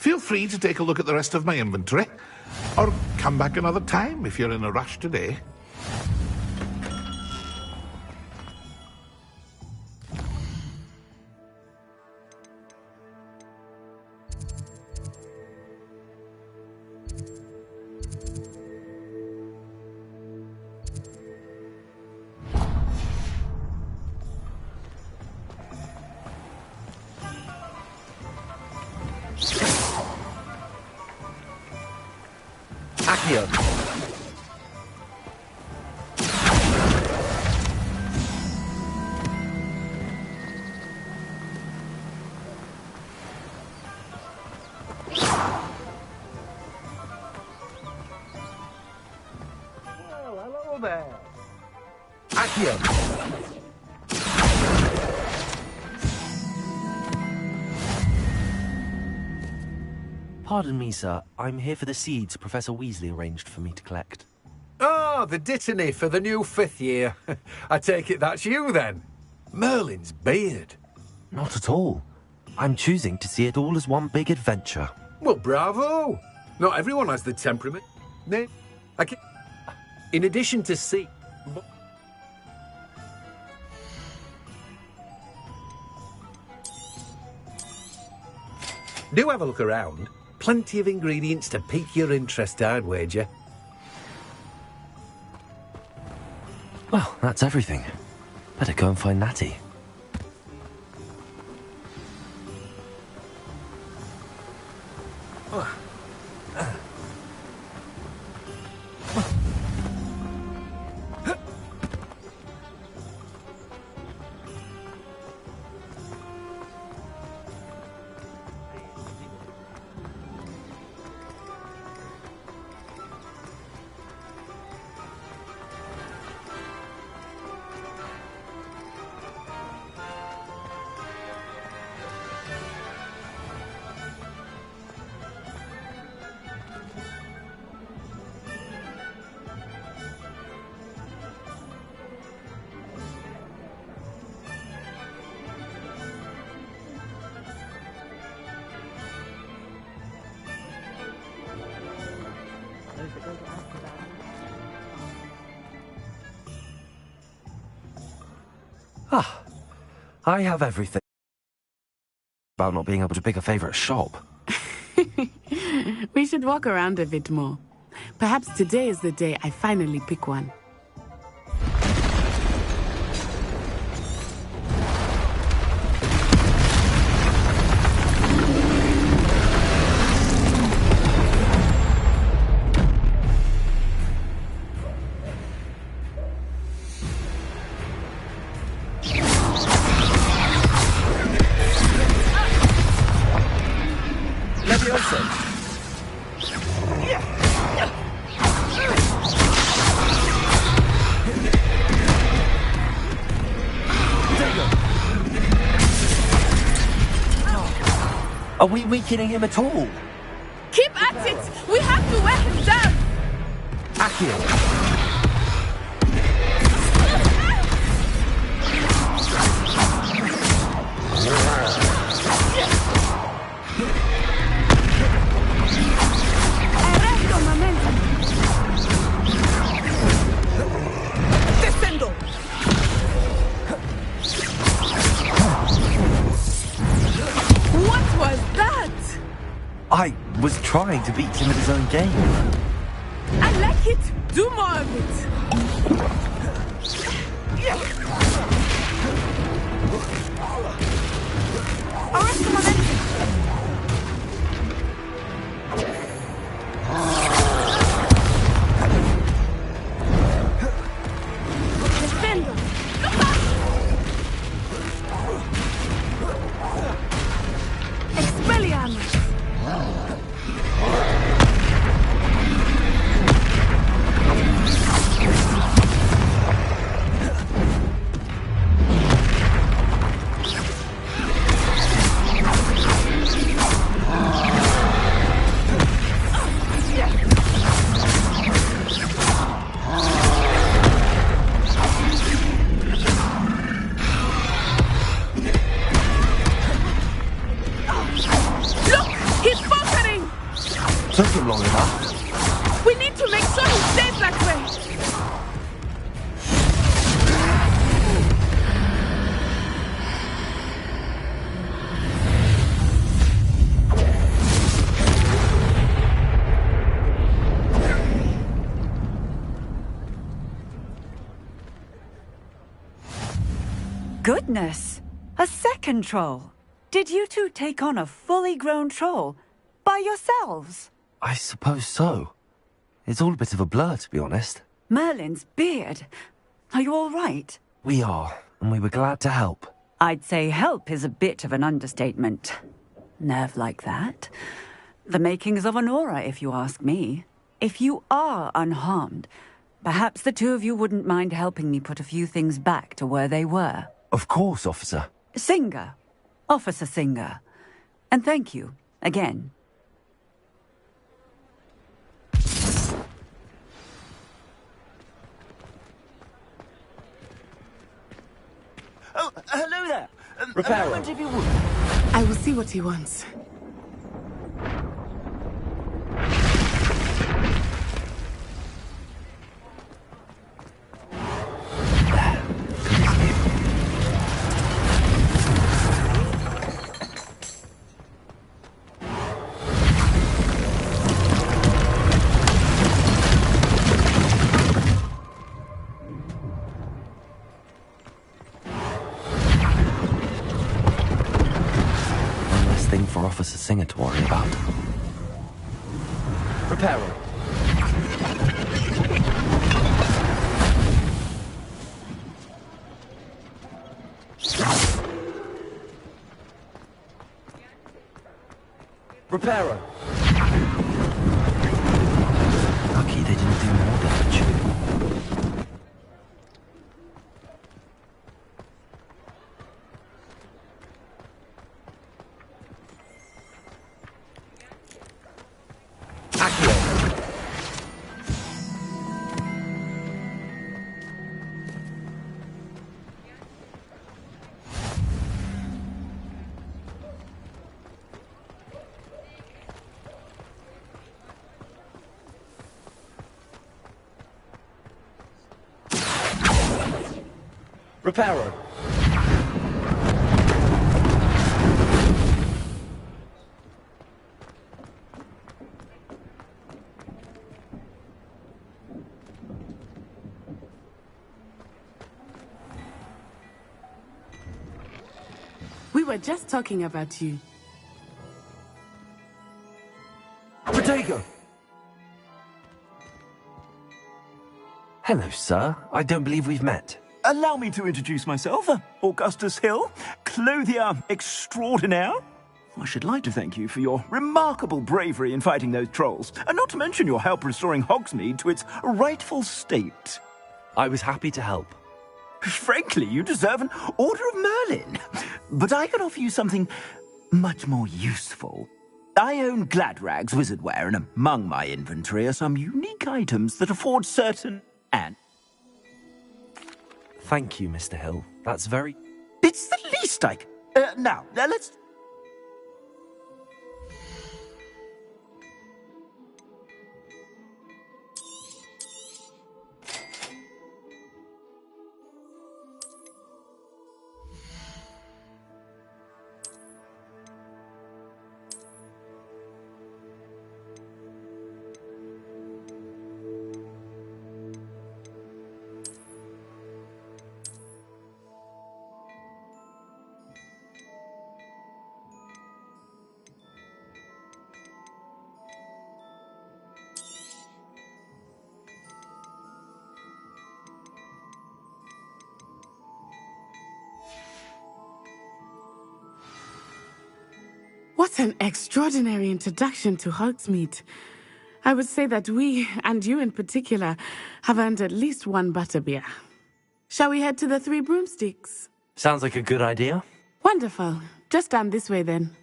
Feel free to take a look at the rest of my inventory, or come back another time if you're in a rush today. Accio. Well, hello there. Accio. Pardon me, sir. I'm here for the seeds Professor Weasley arranged for me to collect. Ah, the dittany for the new 5th year. I take it that's you, then. Merlin's beard. Not at all. I'm choosing to see it all as one big adventure. Well, bravo. Not everyone has the temperament. No. In addition to see... Do have a look around. Plenty of ingredients to pique your interest, I'd wager. Well, that's everything. Better go and find Natty. Ah, I have everything. About not being able to pick a favourite shop. We should walk around a bit more. Perhaps today is the day I finally pick one. Are we weakening him at all? Keep at it! We have to wear him down! Accio! I was trying to beat him at his own game. I like it. Do more of it. Arrest the momentum. Defender. Expelliarmus. Took him long enough. We need to make sure he stays that way. Goodness! A second troll! Did you two take on a fully grown troll? By yourselves? I suppose so. It's all a bit of a blur, to be honest. Merlin's beard. Are you all right? We are, and we were glad to help. I'd say help is a bit of an understatement. Nerve like that. The makings of an aura, if you ask me. If you are unharmed, perhaps the two of you wouldn't mind helping me put a few things back to where they were. Of course, officer. Singer. Officer Singer. And thank you, again. Oh, hello there. Reparo. A moment if you would. I will see what he wants. For Officer Singer to worry about. Reparo. Reparo. Lucky they didn't do more damage. Reparo. We were just talking about you. Potato. Hello, sir. I don't believe we've met. Allow me to introduce myself, Augustus Hill, clothier extraordinaire. I should like to thank you for your remarkable bravery in fighting those trolls, and not to mention your help restoring Hogsmeade to its rightful state. I was happy to help. Frankly, you deserve an Order of Merlin. But I can offer you something much more useful. I own Gladrag's wizardware, and among my inventory are some unique items that afford certain and... Thank you, Mr. Hill. That's very... It's the least I can... now, let's... What an extraordinary introduction to Hogsmeade. I would say that we, and you in particular, have earned at least one butterbeer. Shall we head to the Three Broomsticks? Sounds like a good idea. Wonderful. Just down this way then.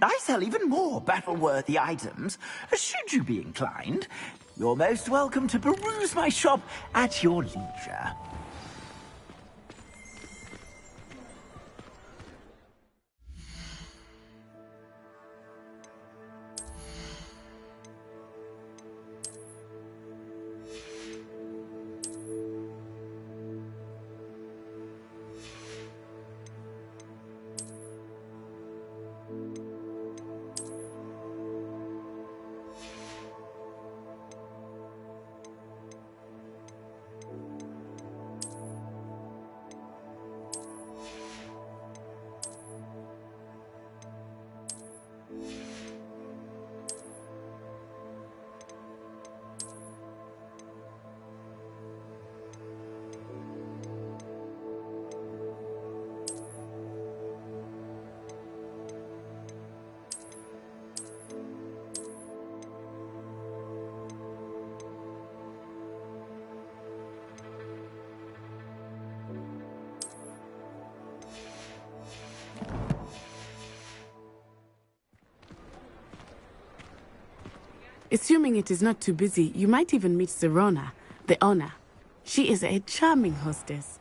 I sell even more battle-worthy items. Should you be inclined, you're most welcome to peruse my shop at your leisure. Assuming it is not too busy, you might even meet Serona, the owner. She is a charming hostess.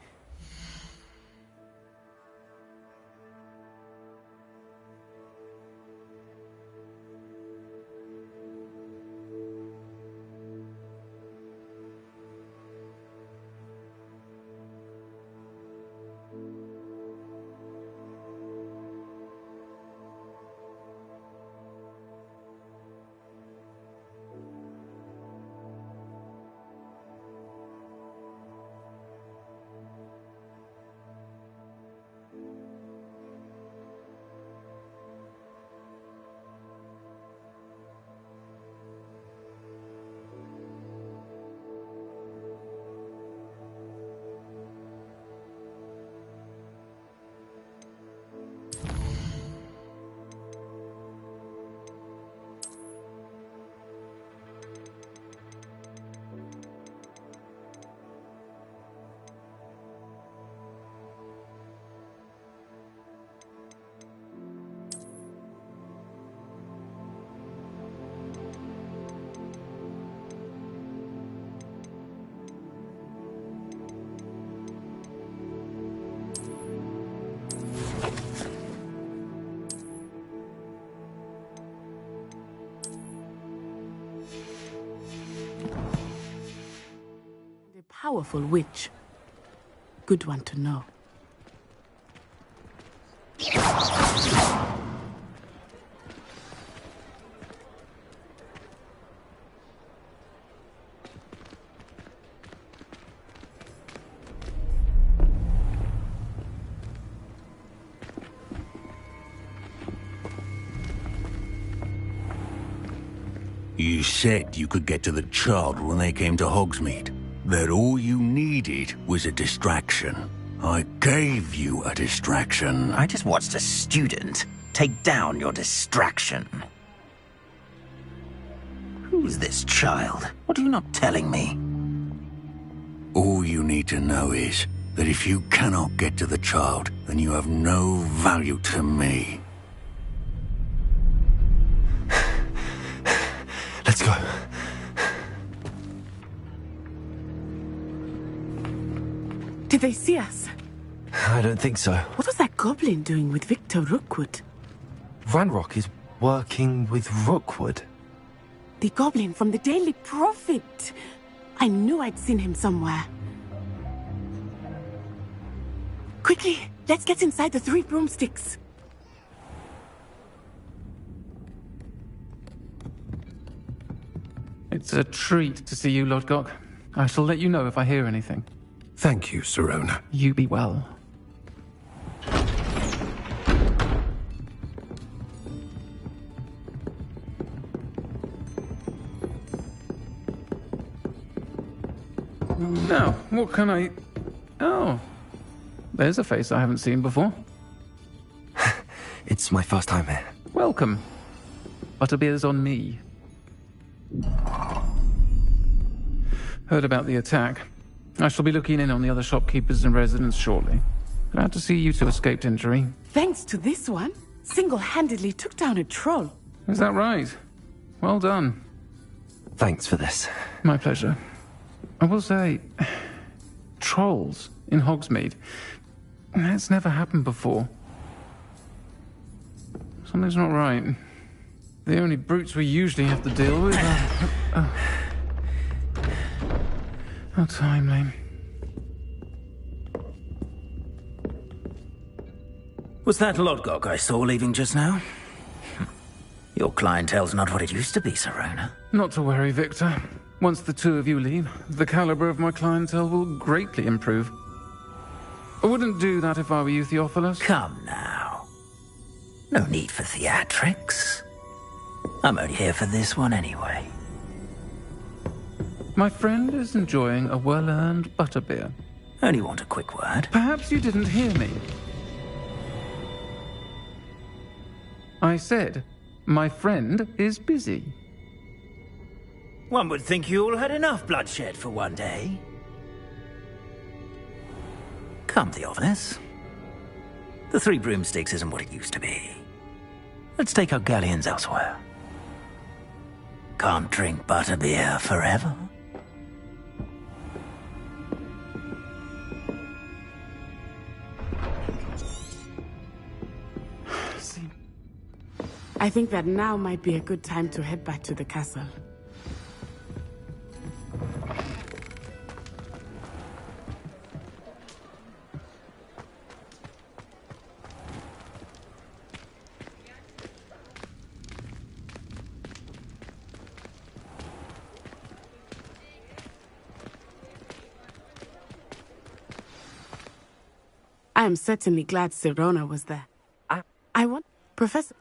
Powerful witch. Good one to know. You said you could get to the child when they came to Hogsmeade. That all you needed was a distraction. I gave you a distraction. I just watched a student take down your distraction. Who's this child? What are you not telling me? All you need to know is that if you cannot get to the child, then you have no value to me. Let's go. Did they see us? I don't think so. What was that goblin doing with Victor Rookwood? Ranrock is working with Rookwood. The goblin from the Daily Prophet. I knew I'd seen him somewhere. Quickly, let's get inside the 3 broomsticks. It's a treat to see you, Lodgok. I shall let you know if I hear anything. Thank you, Serona. You be well. Now, what can I... Oh, there's a face I haven't seen before. It's my first time here. Welcome. Butterbeer's on me. Heard about the attack. I shall be looking in on the other shopkeepers and residents shortly. Glad to see you two escaped injury. Thanks to this one, single-handedly took down a troll. Is that right? Well done. Thanks for this. My pleasure. I will say, trolls in Hogsmeade. That's never happened before. Something's not right. The only brutes we usually have to deal with are... How timely. Was that Lodgok I saw leaving just now? Your clientele's not what it used to be, Serona. Not to worry, Victor. Once the 2 of you leave, the caliber of my clientele will greatly improve. I wouldn't do that if I were you, Theophilus. Come now. No need for theatrics. I'm only here for this one anyway. My friend is enjoying a well-earned butterbeer. Only want a quick word. Perhaps you didn't hear me. I said, my friend is busy. One would think you all had enough bloodshed for one day. Come, Theophilus. The 3 broomsticks isn't what it used to be. Let's take our galleons elsewhere. can't drink butterbeer forever. I think that now might be a good time to head back to the castle. I am certainly glad Sirona was there. I want... Professor...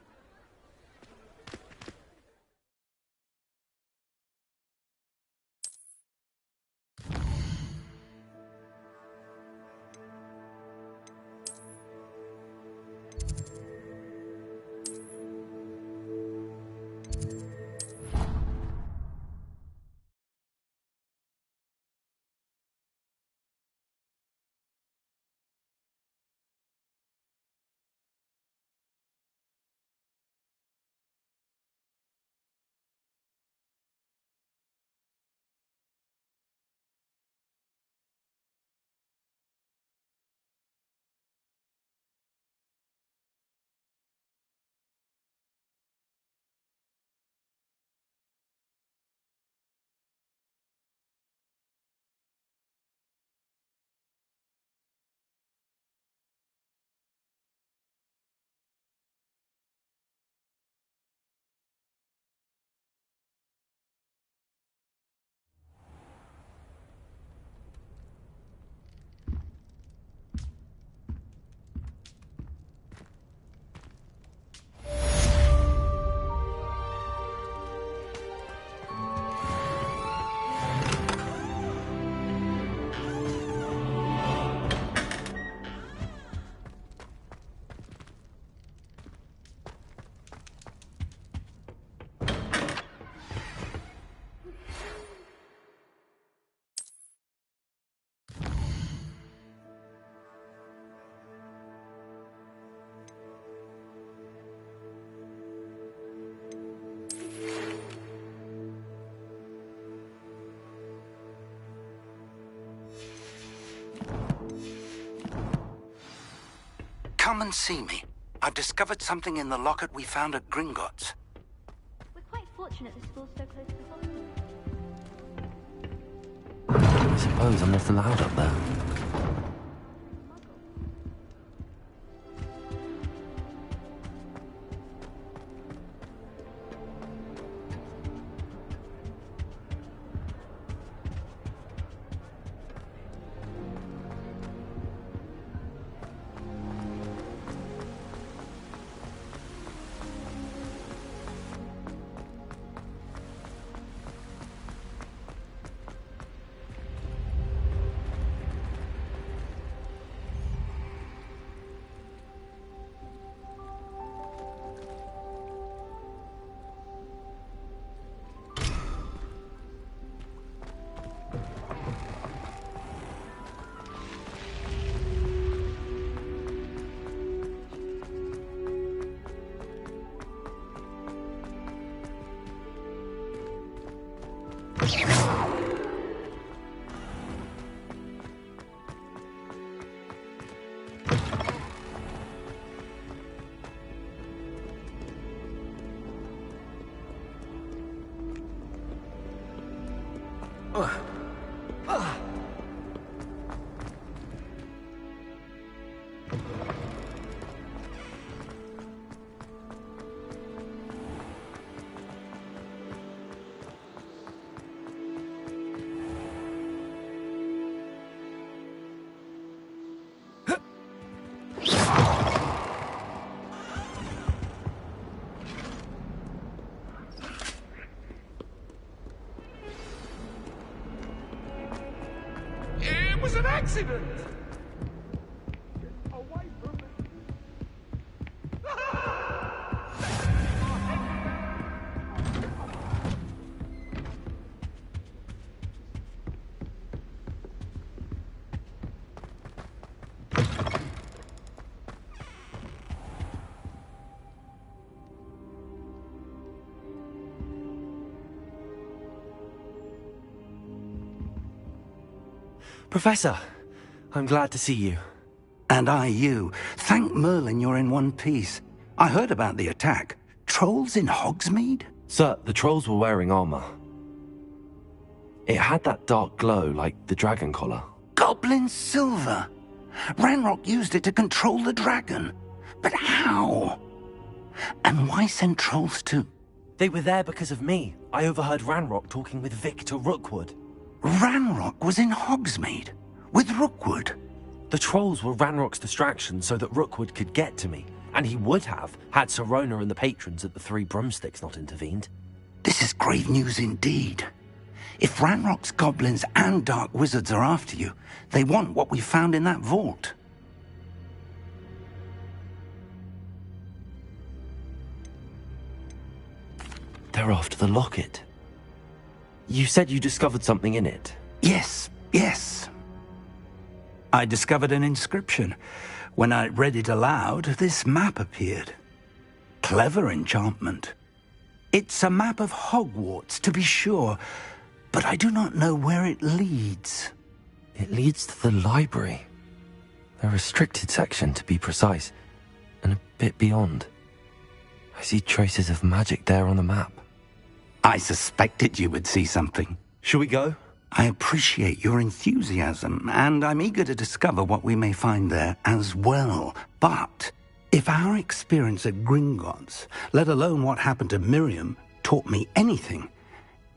Come and see me. I've discovered something in the locket we found at Gringotts. We're quite fortunate the school's so close to I Hogwarts. suppose I'm not allowed up there. It was an accident! Professor, I'm glad to see you. And I you. Thank Merlin you're in one piece. I heard about the attack. Trolls in Hogsmeade? Sir, the trolls were wearing armor. It had that dark glow like the dragon collar. Goblin silver! Ranrock used it to control the dragon. But how? And why send trolls to... They were there because of me. I overheard Ranrock talking with Victor Rookwood. Ranrock was in Hogsmeade? With Rookwood? The trolls were Ranrock's distraction so that Rookwood could get to me. And he would have, had Sirona and the patrons at the Three Broomsticks not intervened. This is grave news indeed. If Ranrock's goblins and dark wizards are after you, they want what we found in that vault. They're after the locket. You said you discovered something in it. Yes. I discovered an inscription. When I read it aloud, this map appeared. Clever enchantment. It's a map of Hogwarts, to be sure, but I do not know where it leads. It leads to the library. A restricted section, to be precise, and a bit beyond. I see traces of magic there on the map. I suspected you would see something. Shall we go? I appreciate your enthusiasm, and I'm eager to discover what we may find there as well. But if our experience at Gringotts, let alone what happened to Miriam, taught me anything,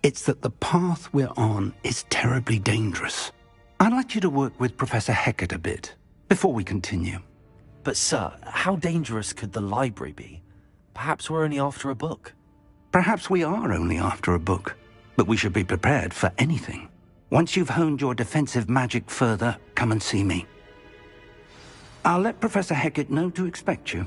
it's that the path we're on is terribly dangerous. I'd like you to work with Professor Hecat a bit, before we continue. But sir, how dangerous could the library be? Perhaps we're only after a book. Perhaps we are only after a book, but we should be prepared for anything. Once you've honed your defensive magic further, come and see me. I'll let Professor Hecat know to expect you.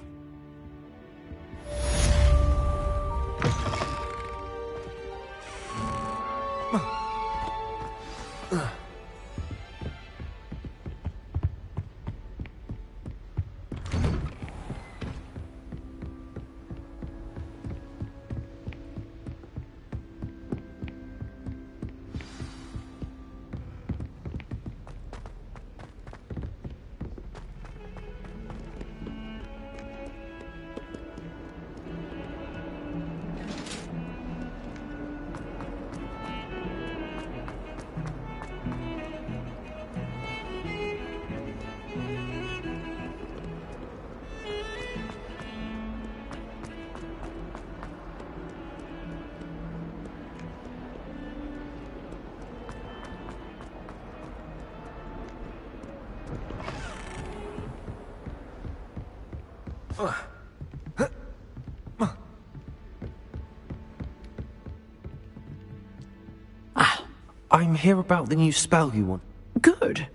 I'm here about the new spell you want. Good.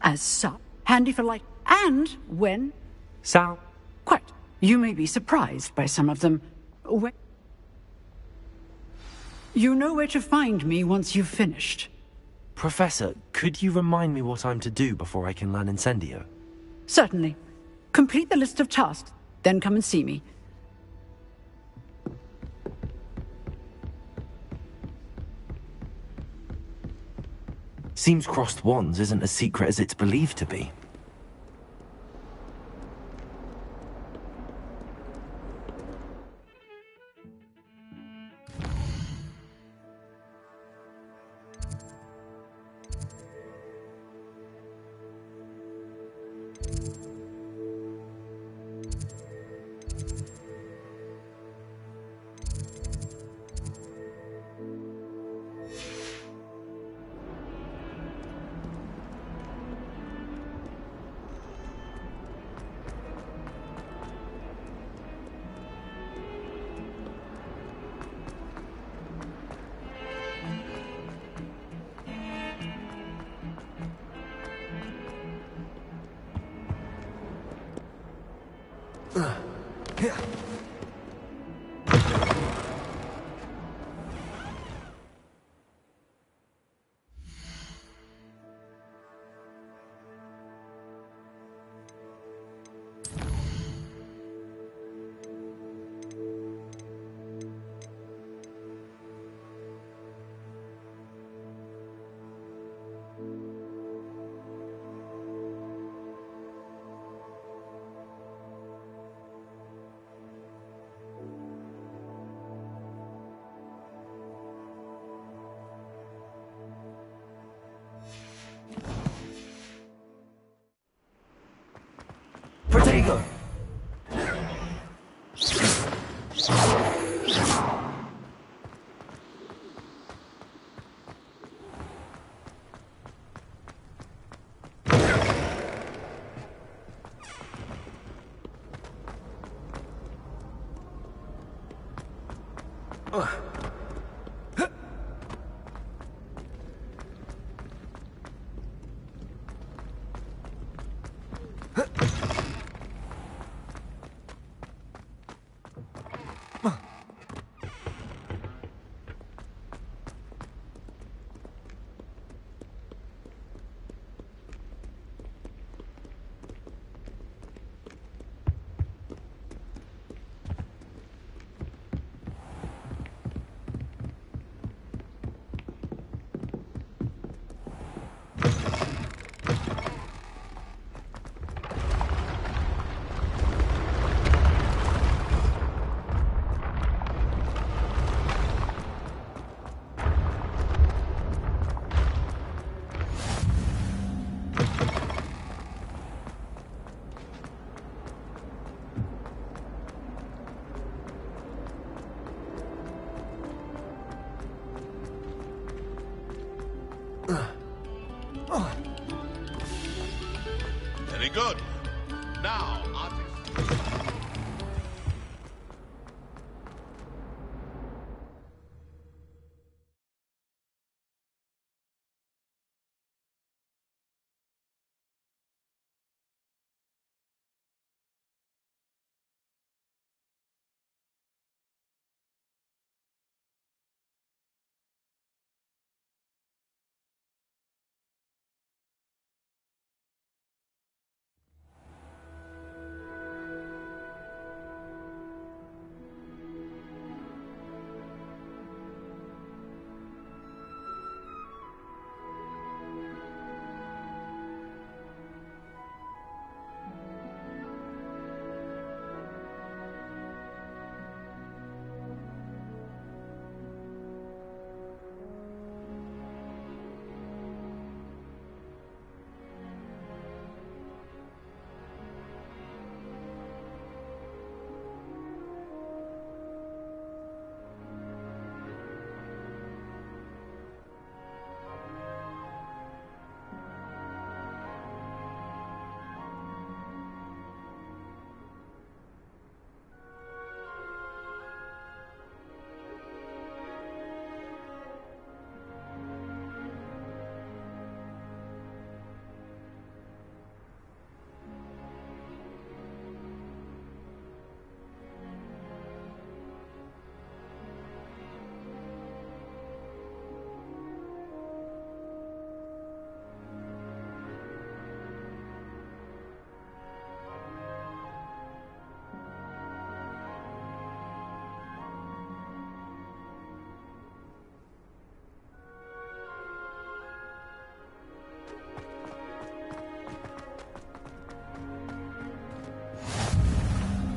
As such, handy for light and when... Sal? Quite. You may be surprised by some of them. When... You know where to find me once you've finished. Professor, could you remind me what I'm to do before I can learn Incendio? Certainly. Complete the list of tasks, then come and see me. Seems crossed wands isn't as secret as it's believed to be. Very good. Now, artist.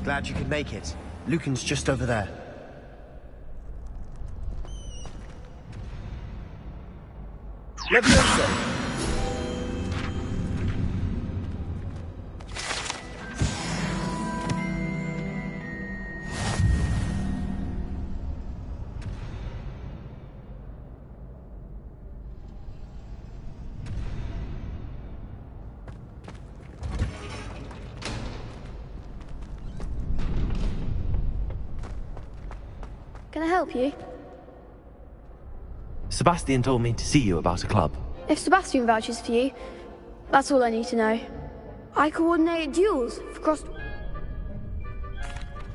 Glad you could make it. Lucan's just over there. Leviosa! Can I help you? Sebastian told me to see you about a club. If Sebastian vouches for you, that's all I need to know. I coordinate duels for cross...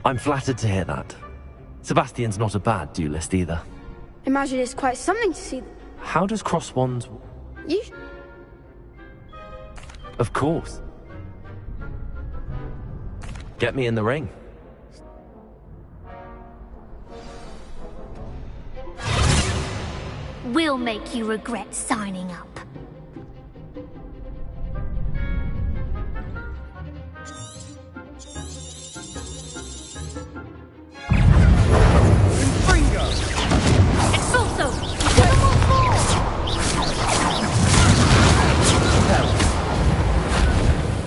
I'm flattered to hear that. Sebastian's not a bad duelist either. Imagine it's quite something to see... How does cross wands... You... Of course. Get me in the ring. We'll make you regret signing up. Expulso!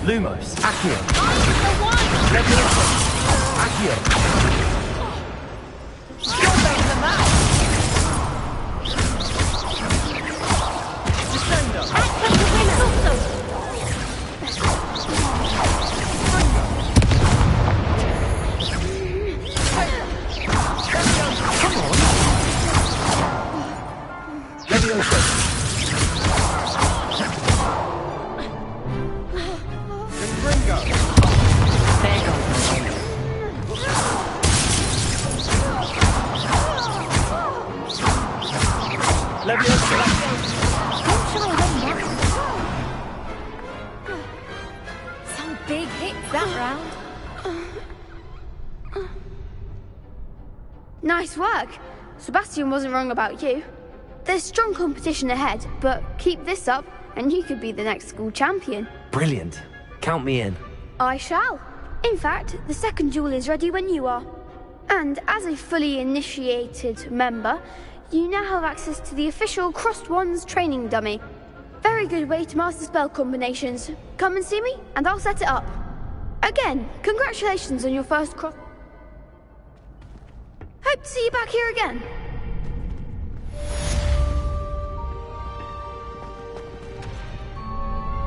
Lumos, Accio. I'm the one! Accio. Nice work. Sebastian wasn't wrong about you. There's strong competition ahead, but keep this up and you could be the next school champion. Brilliant. Count me in. I shall. In fact, the second duel is ready when you are. And as a fully initiated member, you now have access to the official Crossed Wands training dummy. Very good way to master spell combinations. Come and see me, and I'll set it up. Again, congratulations on your first cross... Hope to see you back here again.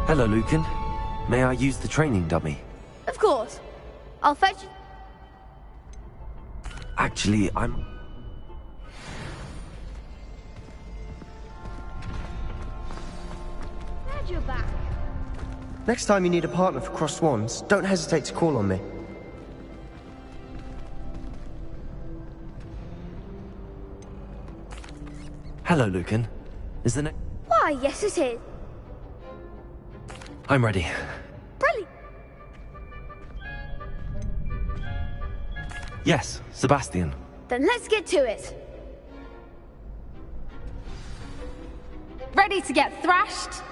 Hello, Lucan. May I use the training dummy? Of course. I'll fetch... Actually, I'm... Glad you're back. Next time you need a partner for Crossed Wands, don't hesitate to call on me. Hello, Lucan. Is the next... Why, yes it is. I'm ready. Brilliant. Yes, Sebastian. Then let's get to it. Ready to get thrashed?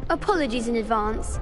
Apologies in advance.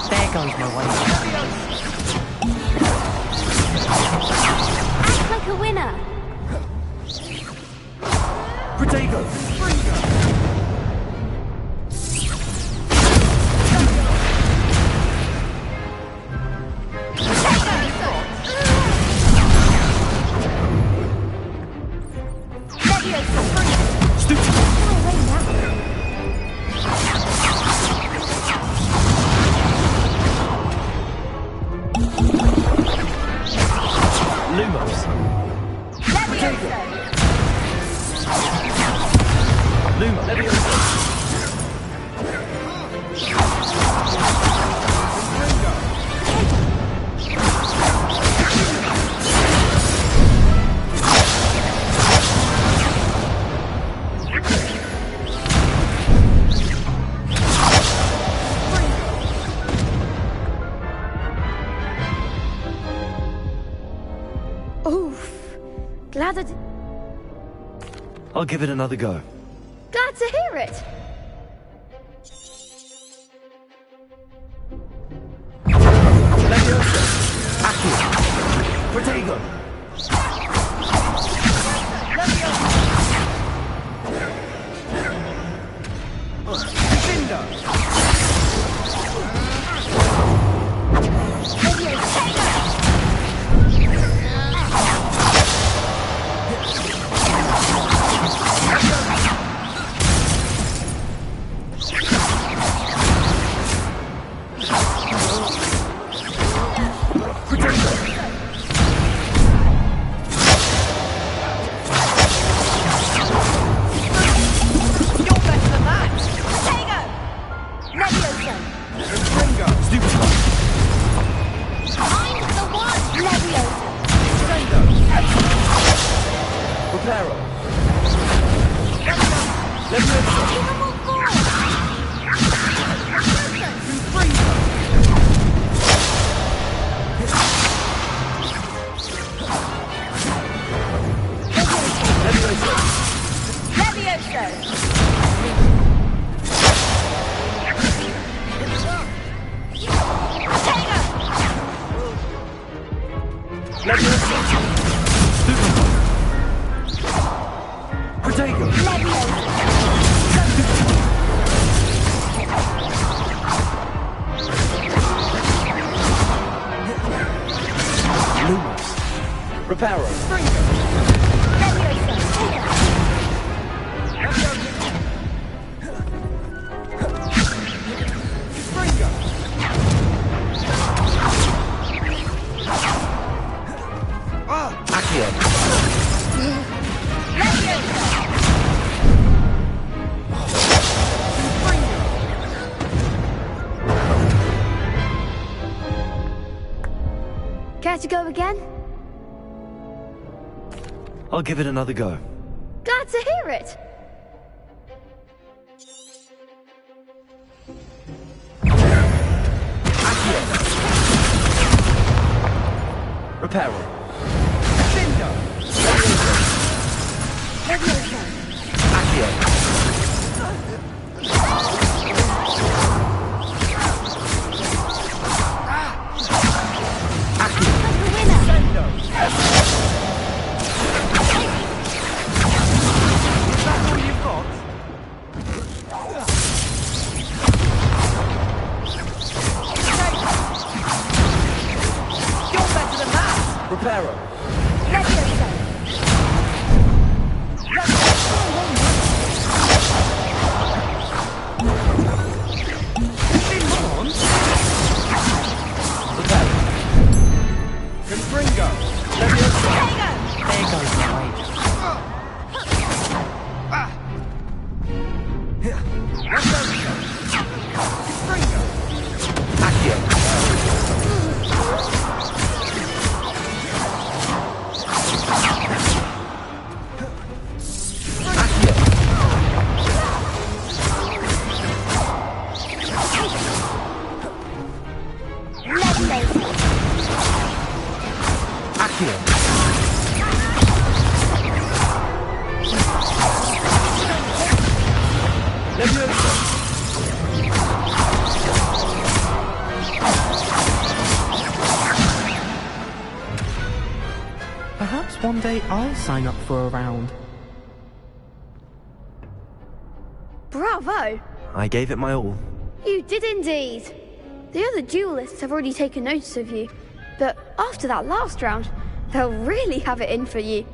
There goes my way. Act like a winner. Protego! Lumos. Luma. Oof. Glad I did... I'll give it another go. Glad to hear it. Protego! Reparo. Care to go again? I'll give it another go. Glad to hear it. Reparo. Perhaps one day I'll sign up for a round. Bravo! I gave it my all. You did indeed. The other duelists have already taken notice of you, but after that last round, they'll really have it in for you.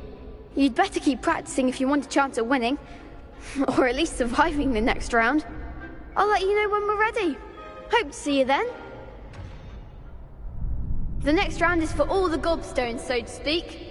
You'd better keep practicing if you want a chance at winning, or at least surviving the next round. I'll let you know when we're ready. Hope to see you then. The next round is for all the gobstones, so to speak.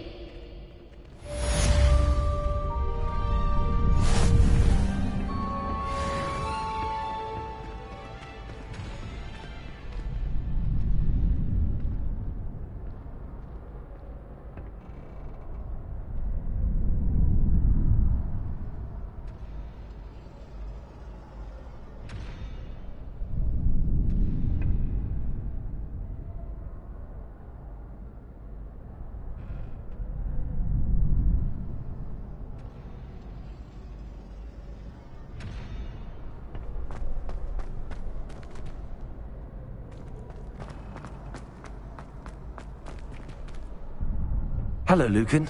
Hello, Lucan.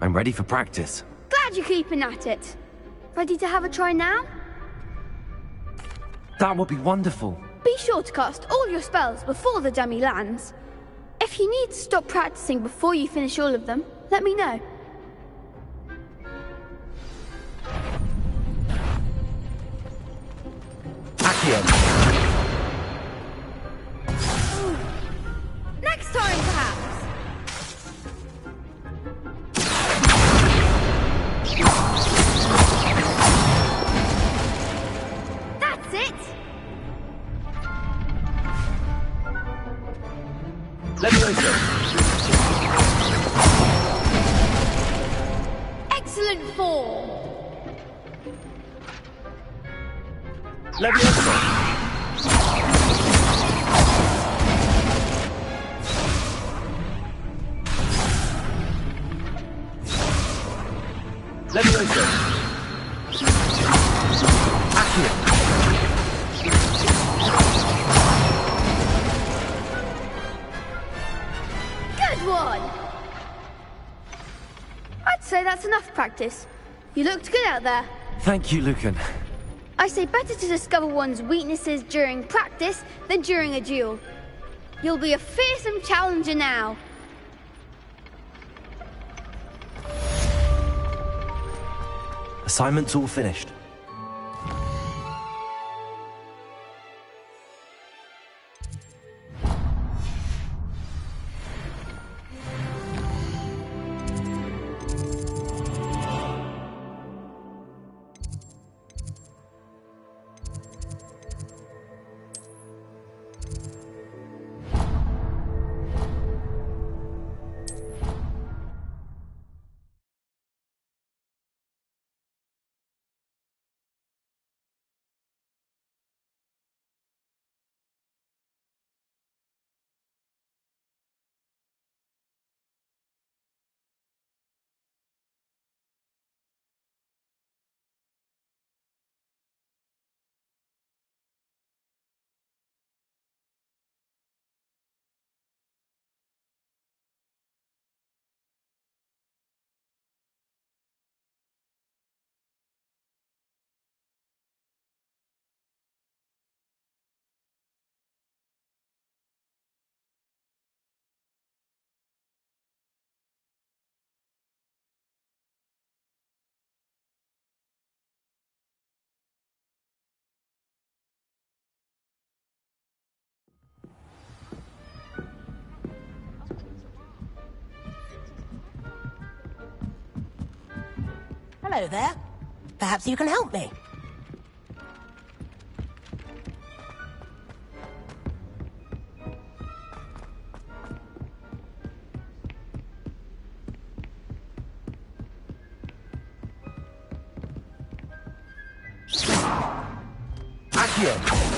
I'm ready for practice. Glad you're keeping at it. Ready to have a try now? That would be wonderful. Be sure to cast all your spells before the dummy lands. If you need to stop practicing before you finish all of them, let me know. Next time, perhaps. That's it. Leviosa. Excellent form. Leviosa. Leviosa. Accio. Good one. I'd say that's enough practice. You looked good out there. Thank you, Lucan. I say better to discover one's weaknesses during practice than during a duel. You'll be a fearsome challenger now. Assignment's all finished. Hello there. Perhaps you can help me. Accio!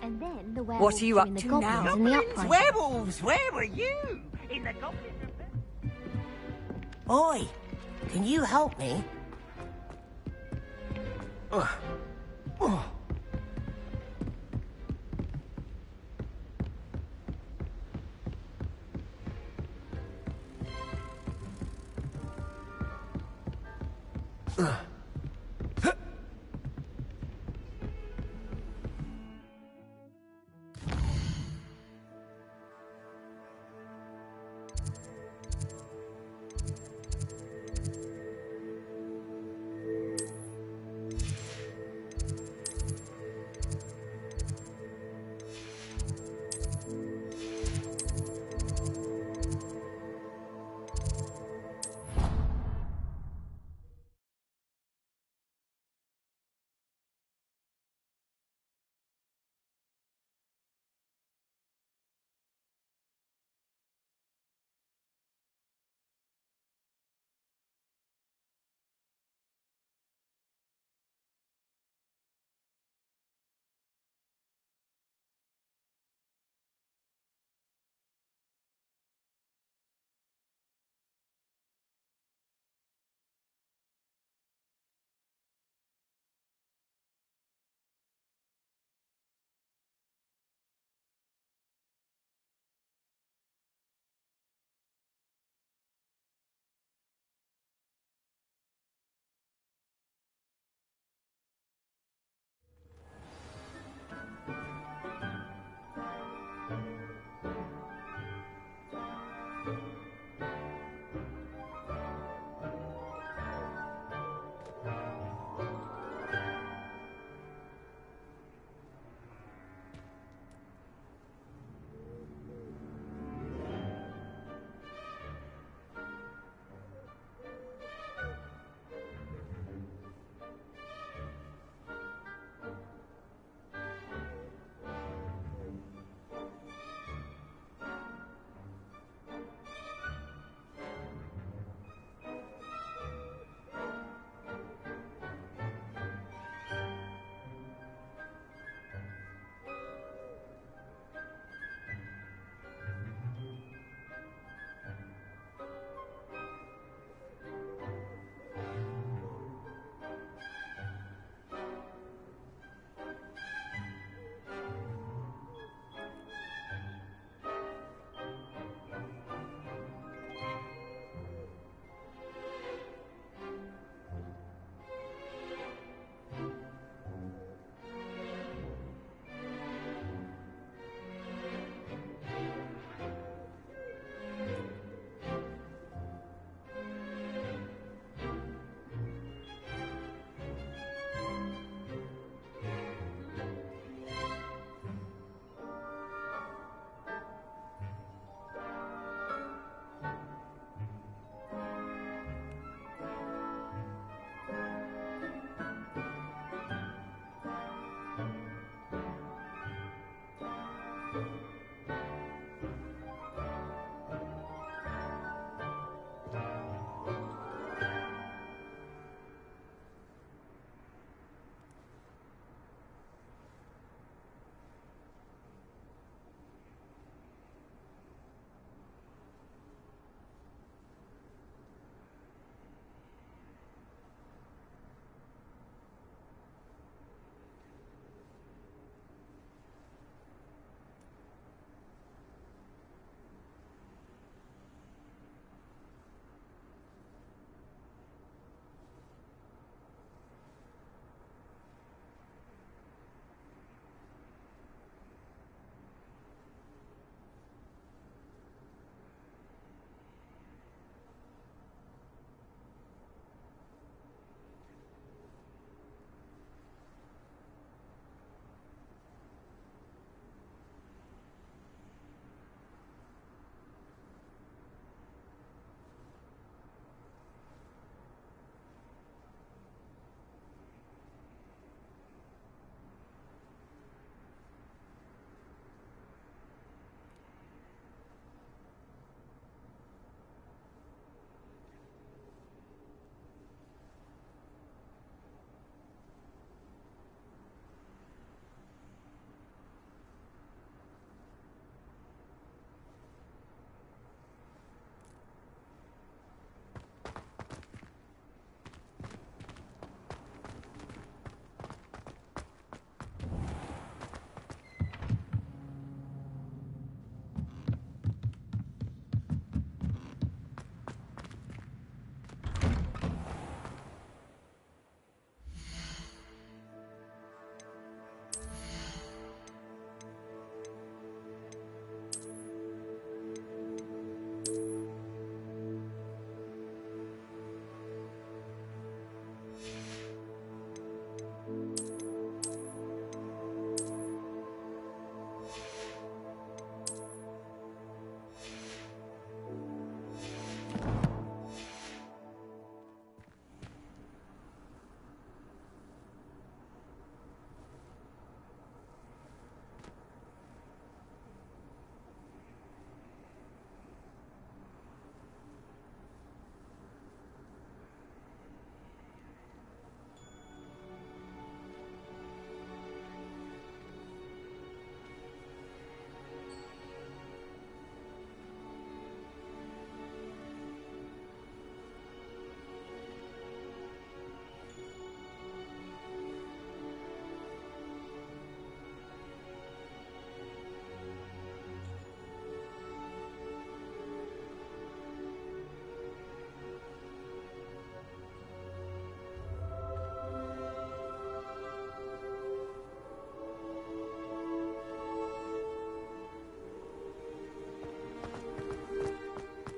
And then the What are you up the to goblins now? and the Goblins, uprising. werewolves, where were you? In the goblin... Oi, can you help me?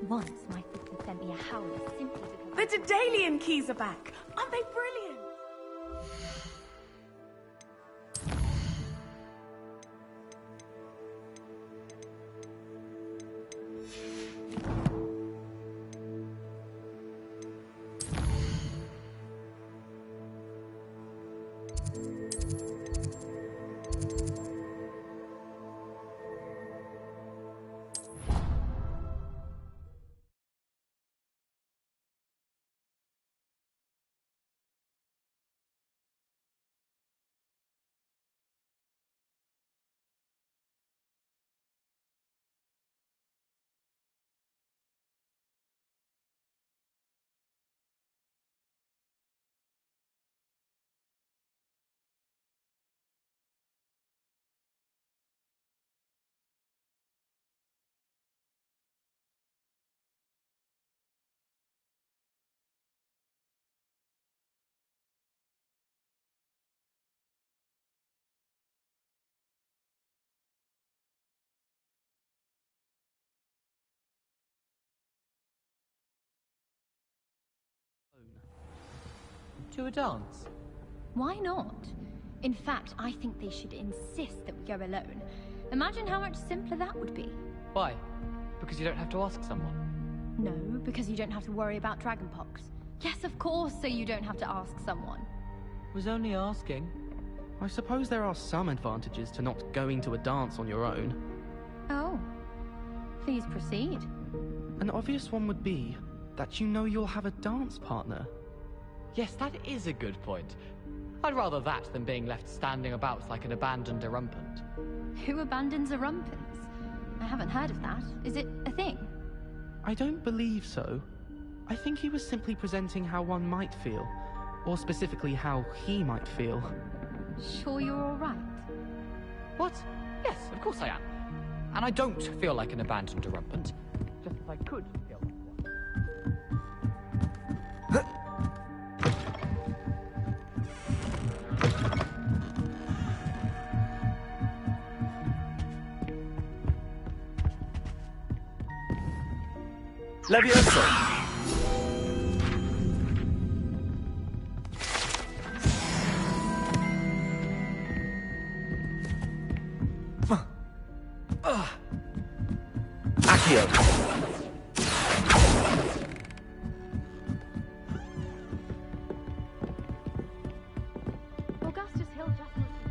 Once my sister sent me a howler simply because... The Daedalian keys are back! Aren't they brilliant? To a dance? Why not? In fact, I think they should insist that we go alone. Imagine how much simpler that would be. Why? Because you don't have to ask someone? No, because you don't have to worry about dragonpox. Yes, of course, so you don't have to ask someone. Was only asking. I suppose there are some advantages to not going to a dance on your own. Oh. Please proceed. An obvious one would be that you know you'll have a dance partner. Yes, that is a good point. I'd rather that than being left standing about like an abandoned erumpent. Who abandons erumpents? I haven't heard of that. Is it a thing? I don't believe so. I think he was simply presenting how one might feel, or specifically how he might feel. Sure you're all right? What? Yes, of course I am. And I don't feel like an abandoned erumpent. Just as I could feel like one. Leviosa! Accio! Augustus Hill just looks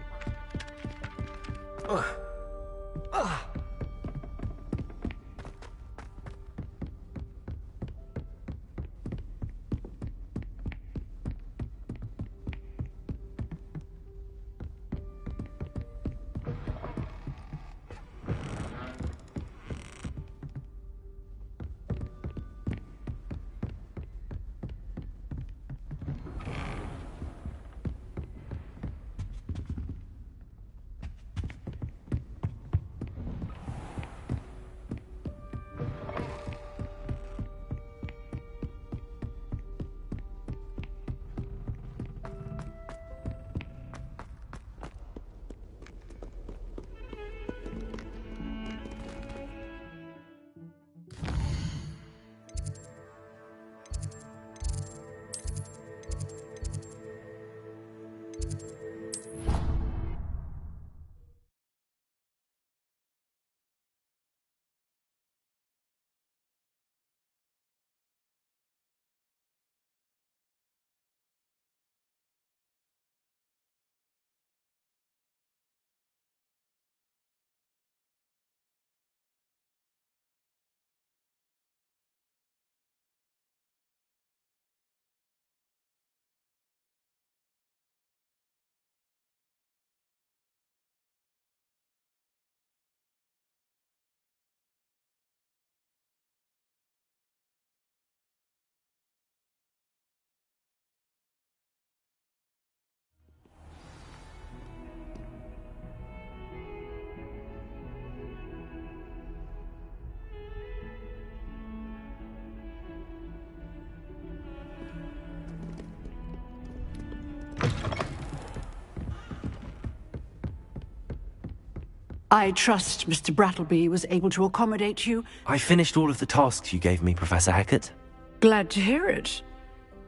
I trust Mr. Brattleby was able to accommodate you. I finished all of the tasks you gave me, Professor Hackett. Glad to hear it.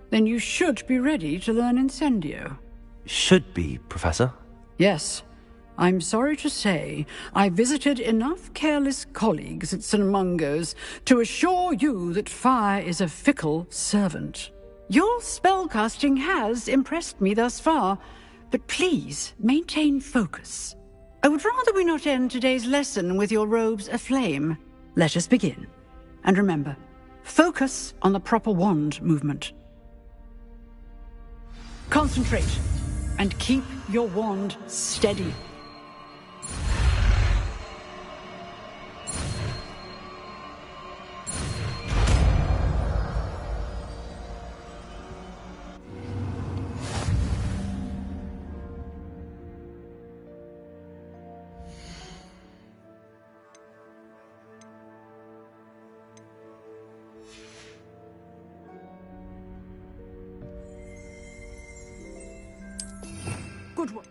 Then you should be ready to learn Incendio. Should be, Professor. Yes. I'm sorry to say, I visited enough careless colleagues at St. Mungo's to assure you that fire is a fickle servant. Your spellcasting has impressed me thus far, but please maintain focus. I would rather we not end today's lesson with your robes aflame. Let us begin. And remember, focus on the proper wand movement. Concentrate, and keep your wand steady. Good work.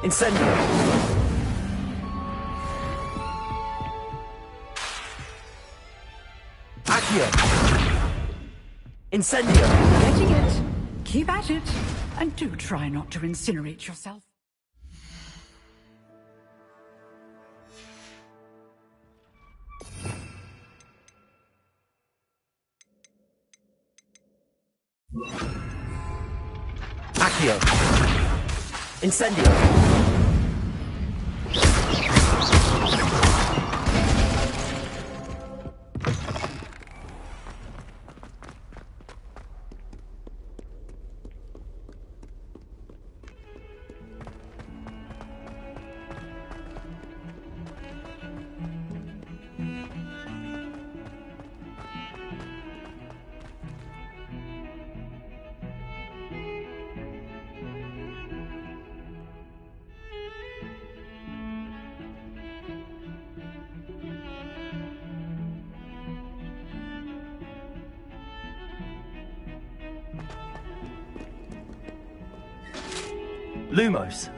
Incendio! Accio! Incendio! Getting it. Keep at it. And do try not to incinerate yourself. Accio! Incendio! Lumos.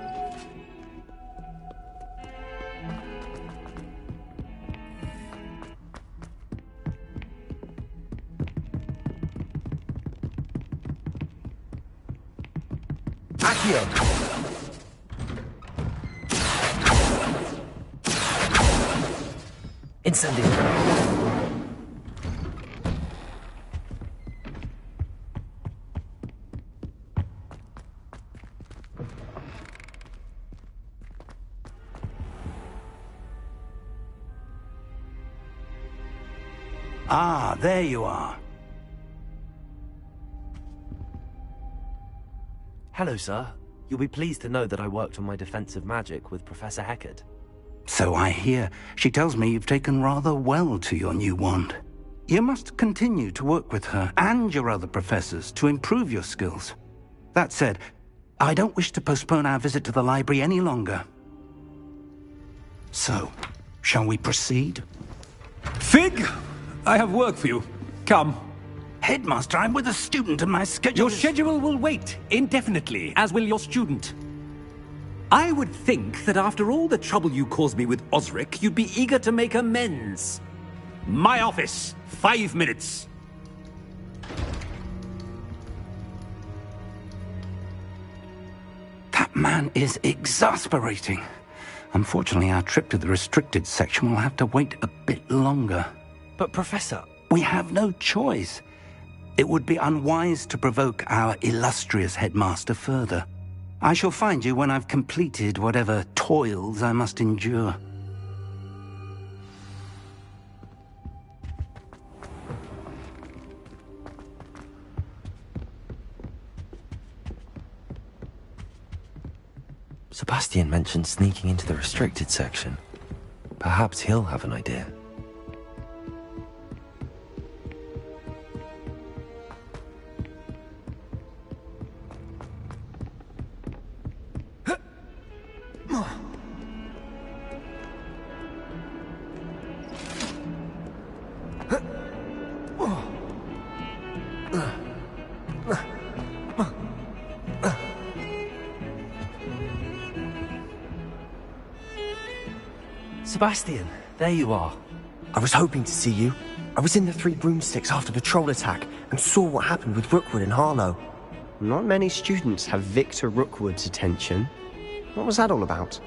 Accio. Incendio. Ah, there you are. Hello, sir. You'll be pleased to know that I worked on my defensive magic with Professor Heckard. So I hear. She tells me you've taken rather well to your new wand. You must continue to work with her and your other professors to improve your skills. That said, I don't wish to postpone our visit to the library any longer. So, shall we proceed? Fig! I have work for you. Come. Headmaster, I'm with a student and my schedule Your schedule will wait indefinitely, as will your student. I would think that after all the trouble you caused me with Osric, you'd be eager to make amends. My office, 5 minutes. That man is exasperating. Unfortunately, our trip to the restricted section will have to wait a bit longer. But, Professor... We have no choice. It would be unwise to provoke our illustrious headmaster further. I shall find you when I've completed whatever toils I must endure. Sebastian mentioned sneaking into the restricted section. Perhaps he'll have an idea. Sebastian, there you are. I was hoping to see you. I was in the Three Broomsticks after the troll attack and saw what happened with Rookwood and Harlow. Not many students have Victor Rookwood's attention. What was that all about?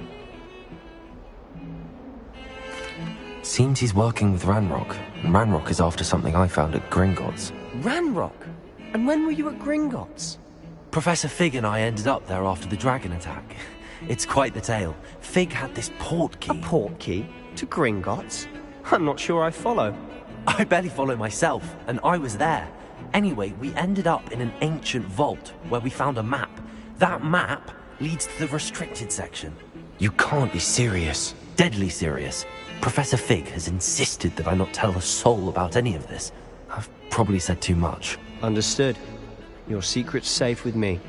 Seems he's working with Ranrock, and Ranrock is after something I found at Gringotts. Ranrock? And when were you at Gringotts? Professor Fig and I ended up there after the dragon attack. It's quite the tale. Fig had this port key. A port key? To Gringotts? I'm not sure I follow. I barely follow myself, and I was there. Anyway, we ended up in an ancient vault where we found a map. That map leads to the restricted section. You can't be serious. Deadly serious. Professor Fig has insisted that I not tell a soul about any of this. I've probably said too much. Understood. Your secret's safe with me.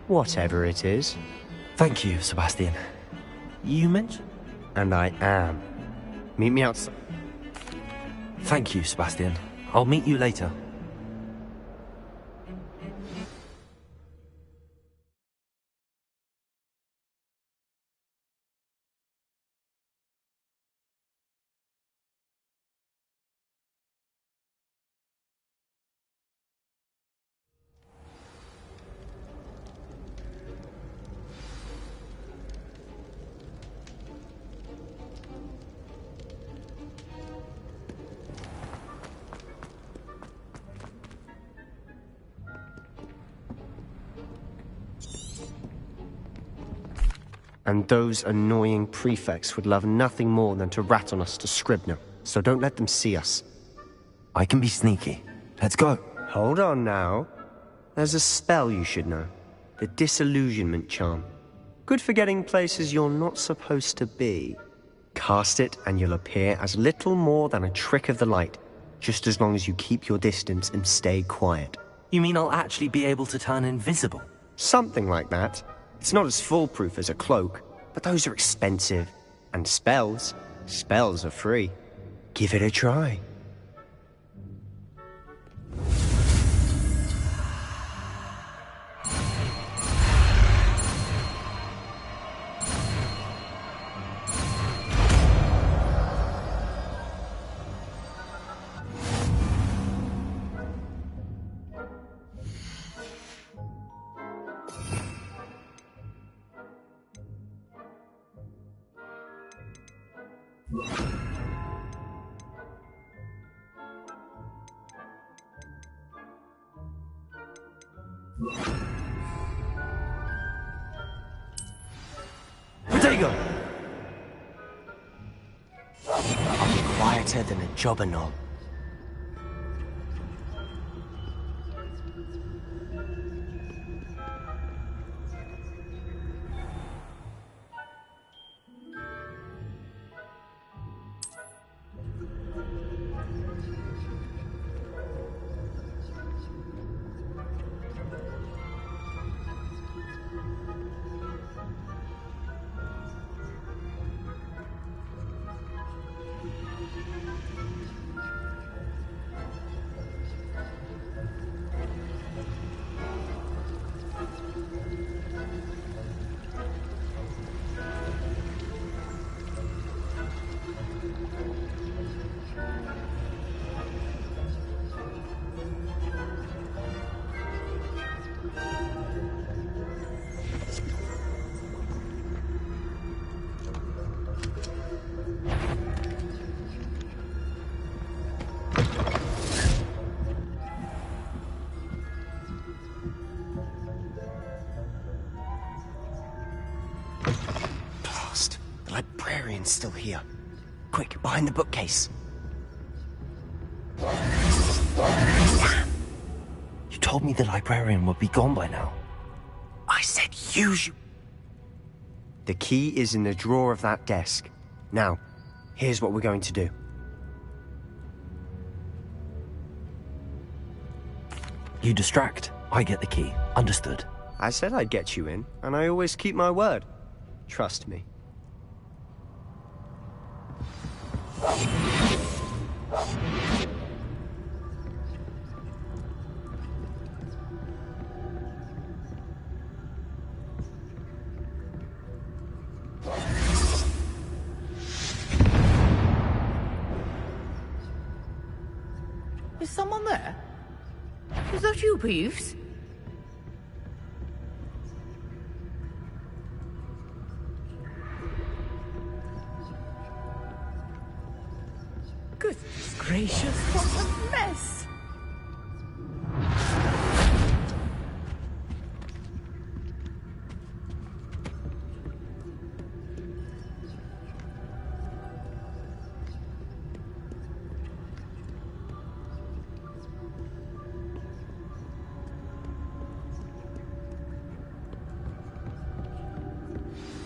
Whatever it is. Thank you, Sebastian. You mentioned... And I am. Meet me outside. Thank you, Sebastian. I'll meet you later. And those annoying prefects would love nothing more than to rat on us to Scribner, so don't let them see us. I can be sneaky. Let's go. Hold on now. There's a spell you should know. The Disillusionment Charm. Good for getting places you're not supposed to be. Cast it and you'll appear as little more than a trick of the light, just as long as you keep your distance and stay quiet. You mean I'll actually be able to turn invisible? Something like that. It's not as foolproof as a cloak, but those are expensive. And spells are free. Give it a try. Potato! I'll be quieter than a jobber knob. Still here. Quick, behind the bookcase. Damn. You told me the librarian would be gone by now. I said use you. The key is in the drawer of that desk. Now, here's what we're going to do. You distract, I get the key. Understood. I said I'd get you in, and I always keep my word. Trust me. Is someone there? Is that you, Peeves? Goodness gracious, what a mess!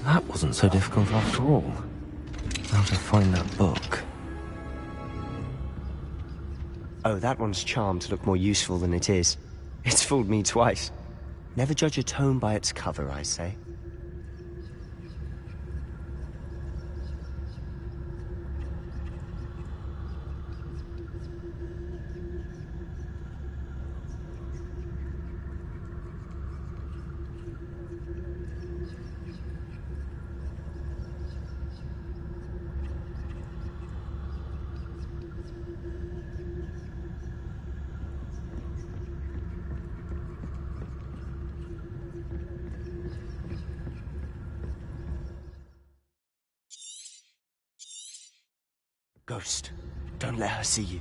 That wasn't so difficult after all. How to find that book? Oh, that one's charmed to look more useful than it is. It's fooled me twice. Never judge a tome by its cover, I say. Ghost, don't let her see you.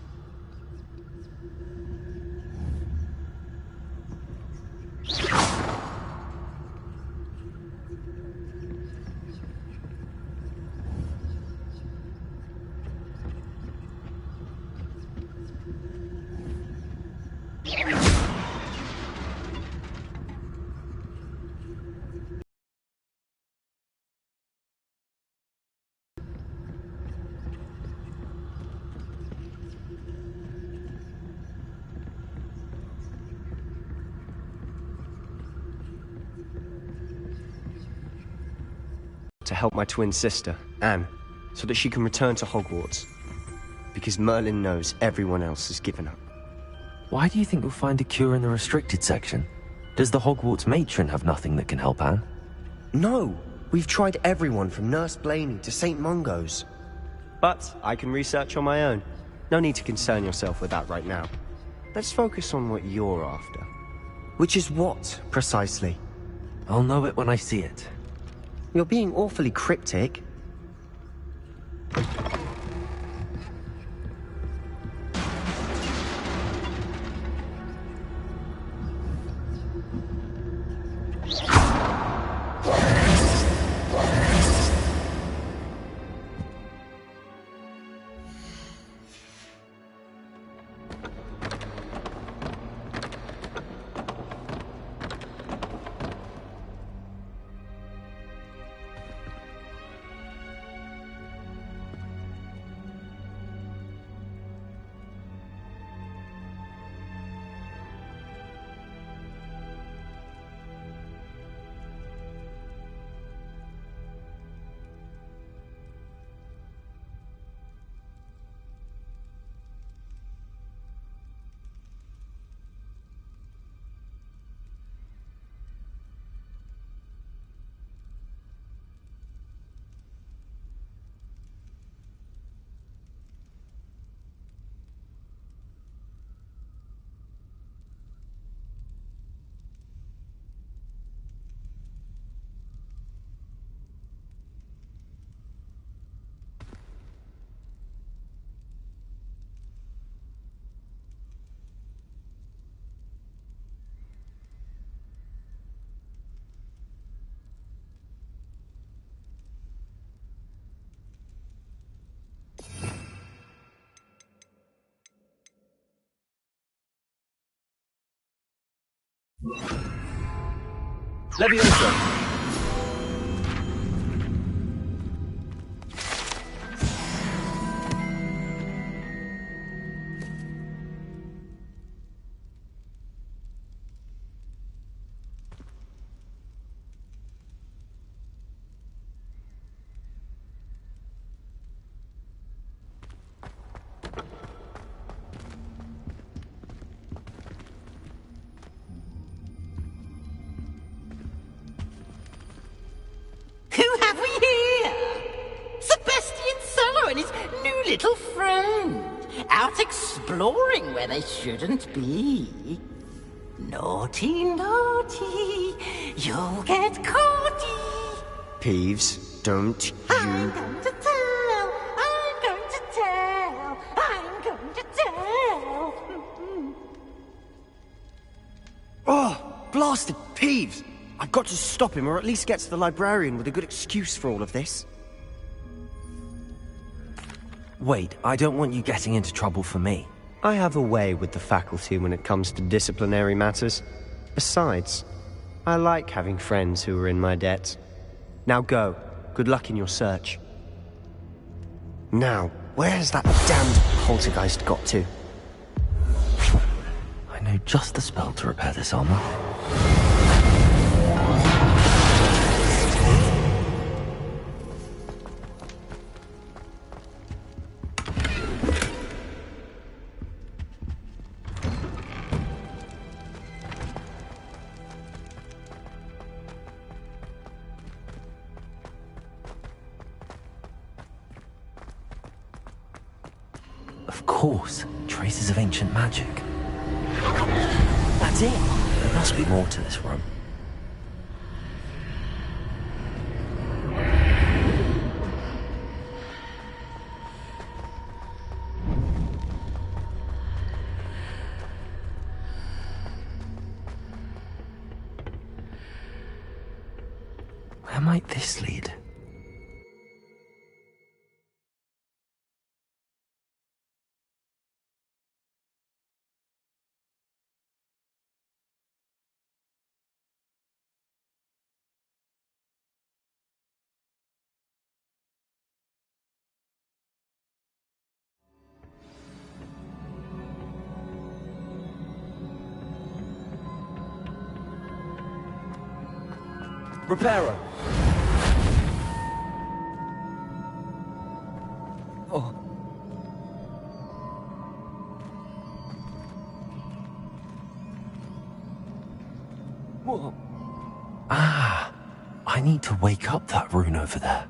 to help my twin sister, Anne, so that she can return to Hogwarts. Because Merlin knows everyone else has given up. Why do you think we'll find a cure in the restricted section? Does the Hogwarts matron have nothing that can help Anne? No! We've tried everyone from Nurse Blaney to St. Mungo's. But I can research on my own. No need to concern yourself with that right now. Let's focus on what you're after. Which is what, precisely? I'll know it when I see it. You're being awfully cryptic. Leviosa! Who have we here? Sebastian Sallow and his new little friend. Out exploring where they shouldn't be. Naughty, naughty, you'll get caughty. Peeves, don't you... I'm going to tell, I'm going to tell, I'm going to tell. Oh, blasted Peeves! I've got to stop him, or at least get to the librarian with a good excuse for all of this. Wait, I don't want you getting into trouble for me. I have a way with the faculty when it comes to disciplinary matters. Besides, I like having friends who are in my debt. Now go. Good luck in your search. Now, where's that damned poltergeist got to? I know just the spell to repair this armor. Of course, traces of ancient magic. That's it. There must be more to this room. Where might this lead? Reparo! Ah, I need to wake up that rune over there.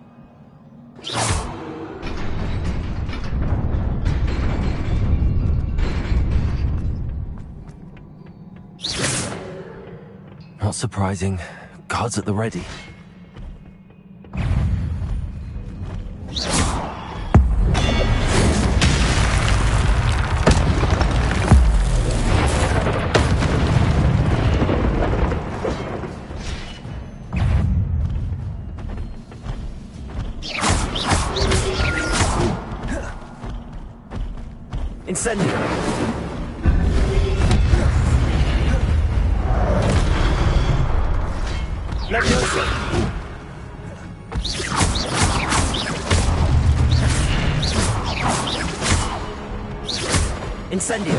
Not surprising. Guards at the ready. Incendio! Levioso! Incendio!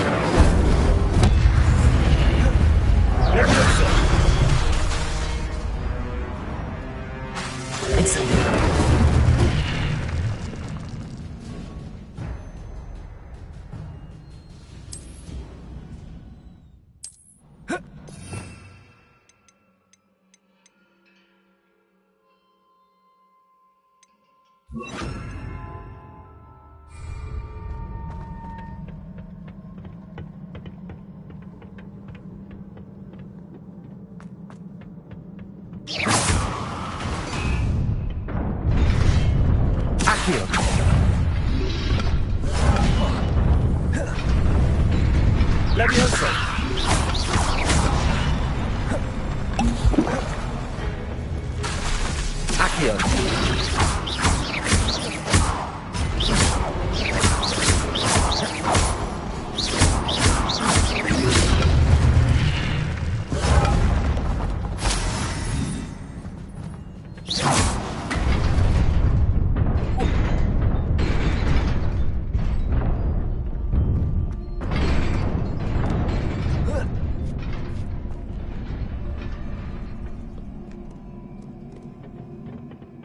Levioso! Incendio! Levioso! Accio!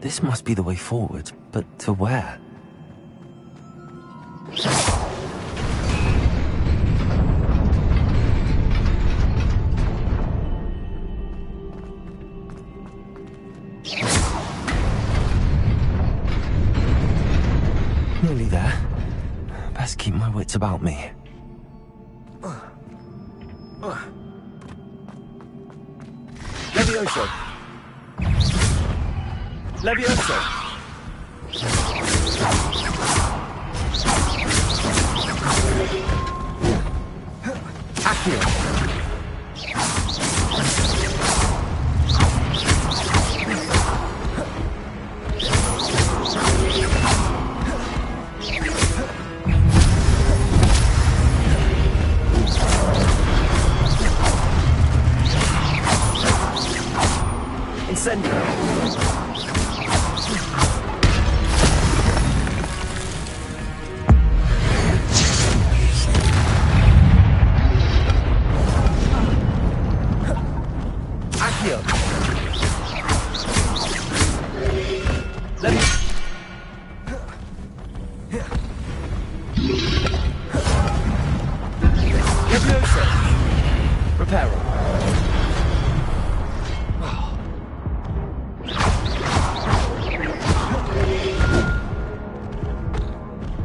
This must be the way forward, but to where? Nearly there. Best keep my wits about me. Levioso! Levioso! Accio! Incendio!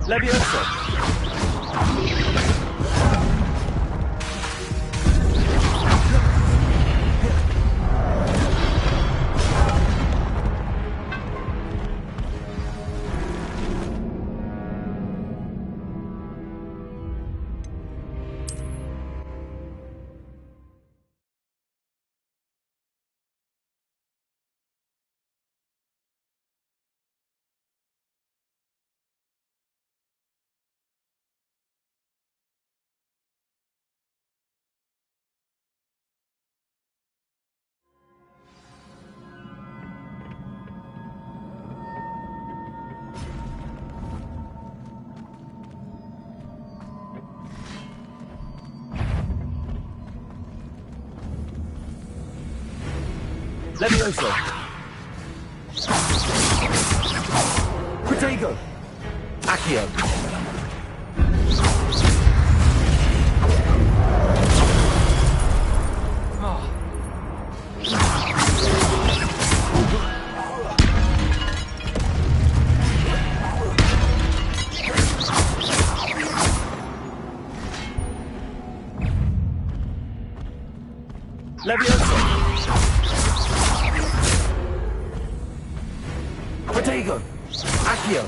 Levioso! Levioso! Protego! Accio! Levioso! Protego! Accio!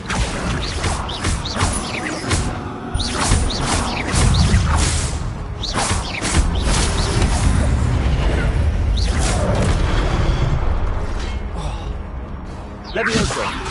Levioso!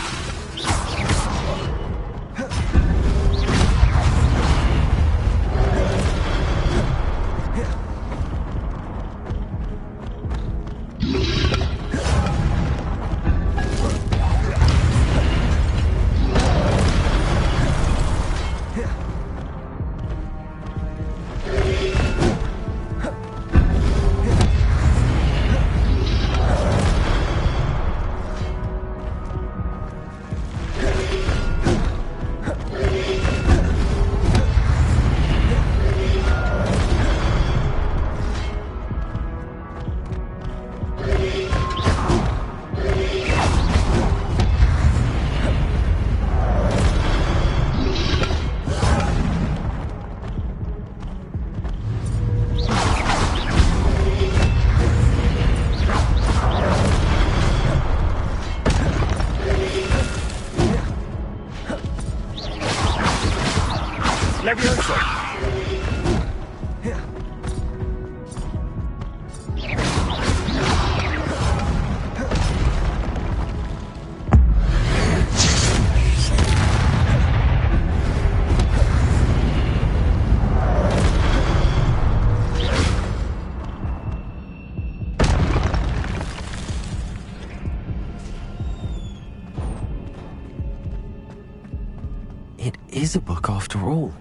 It is a book after all.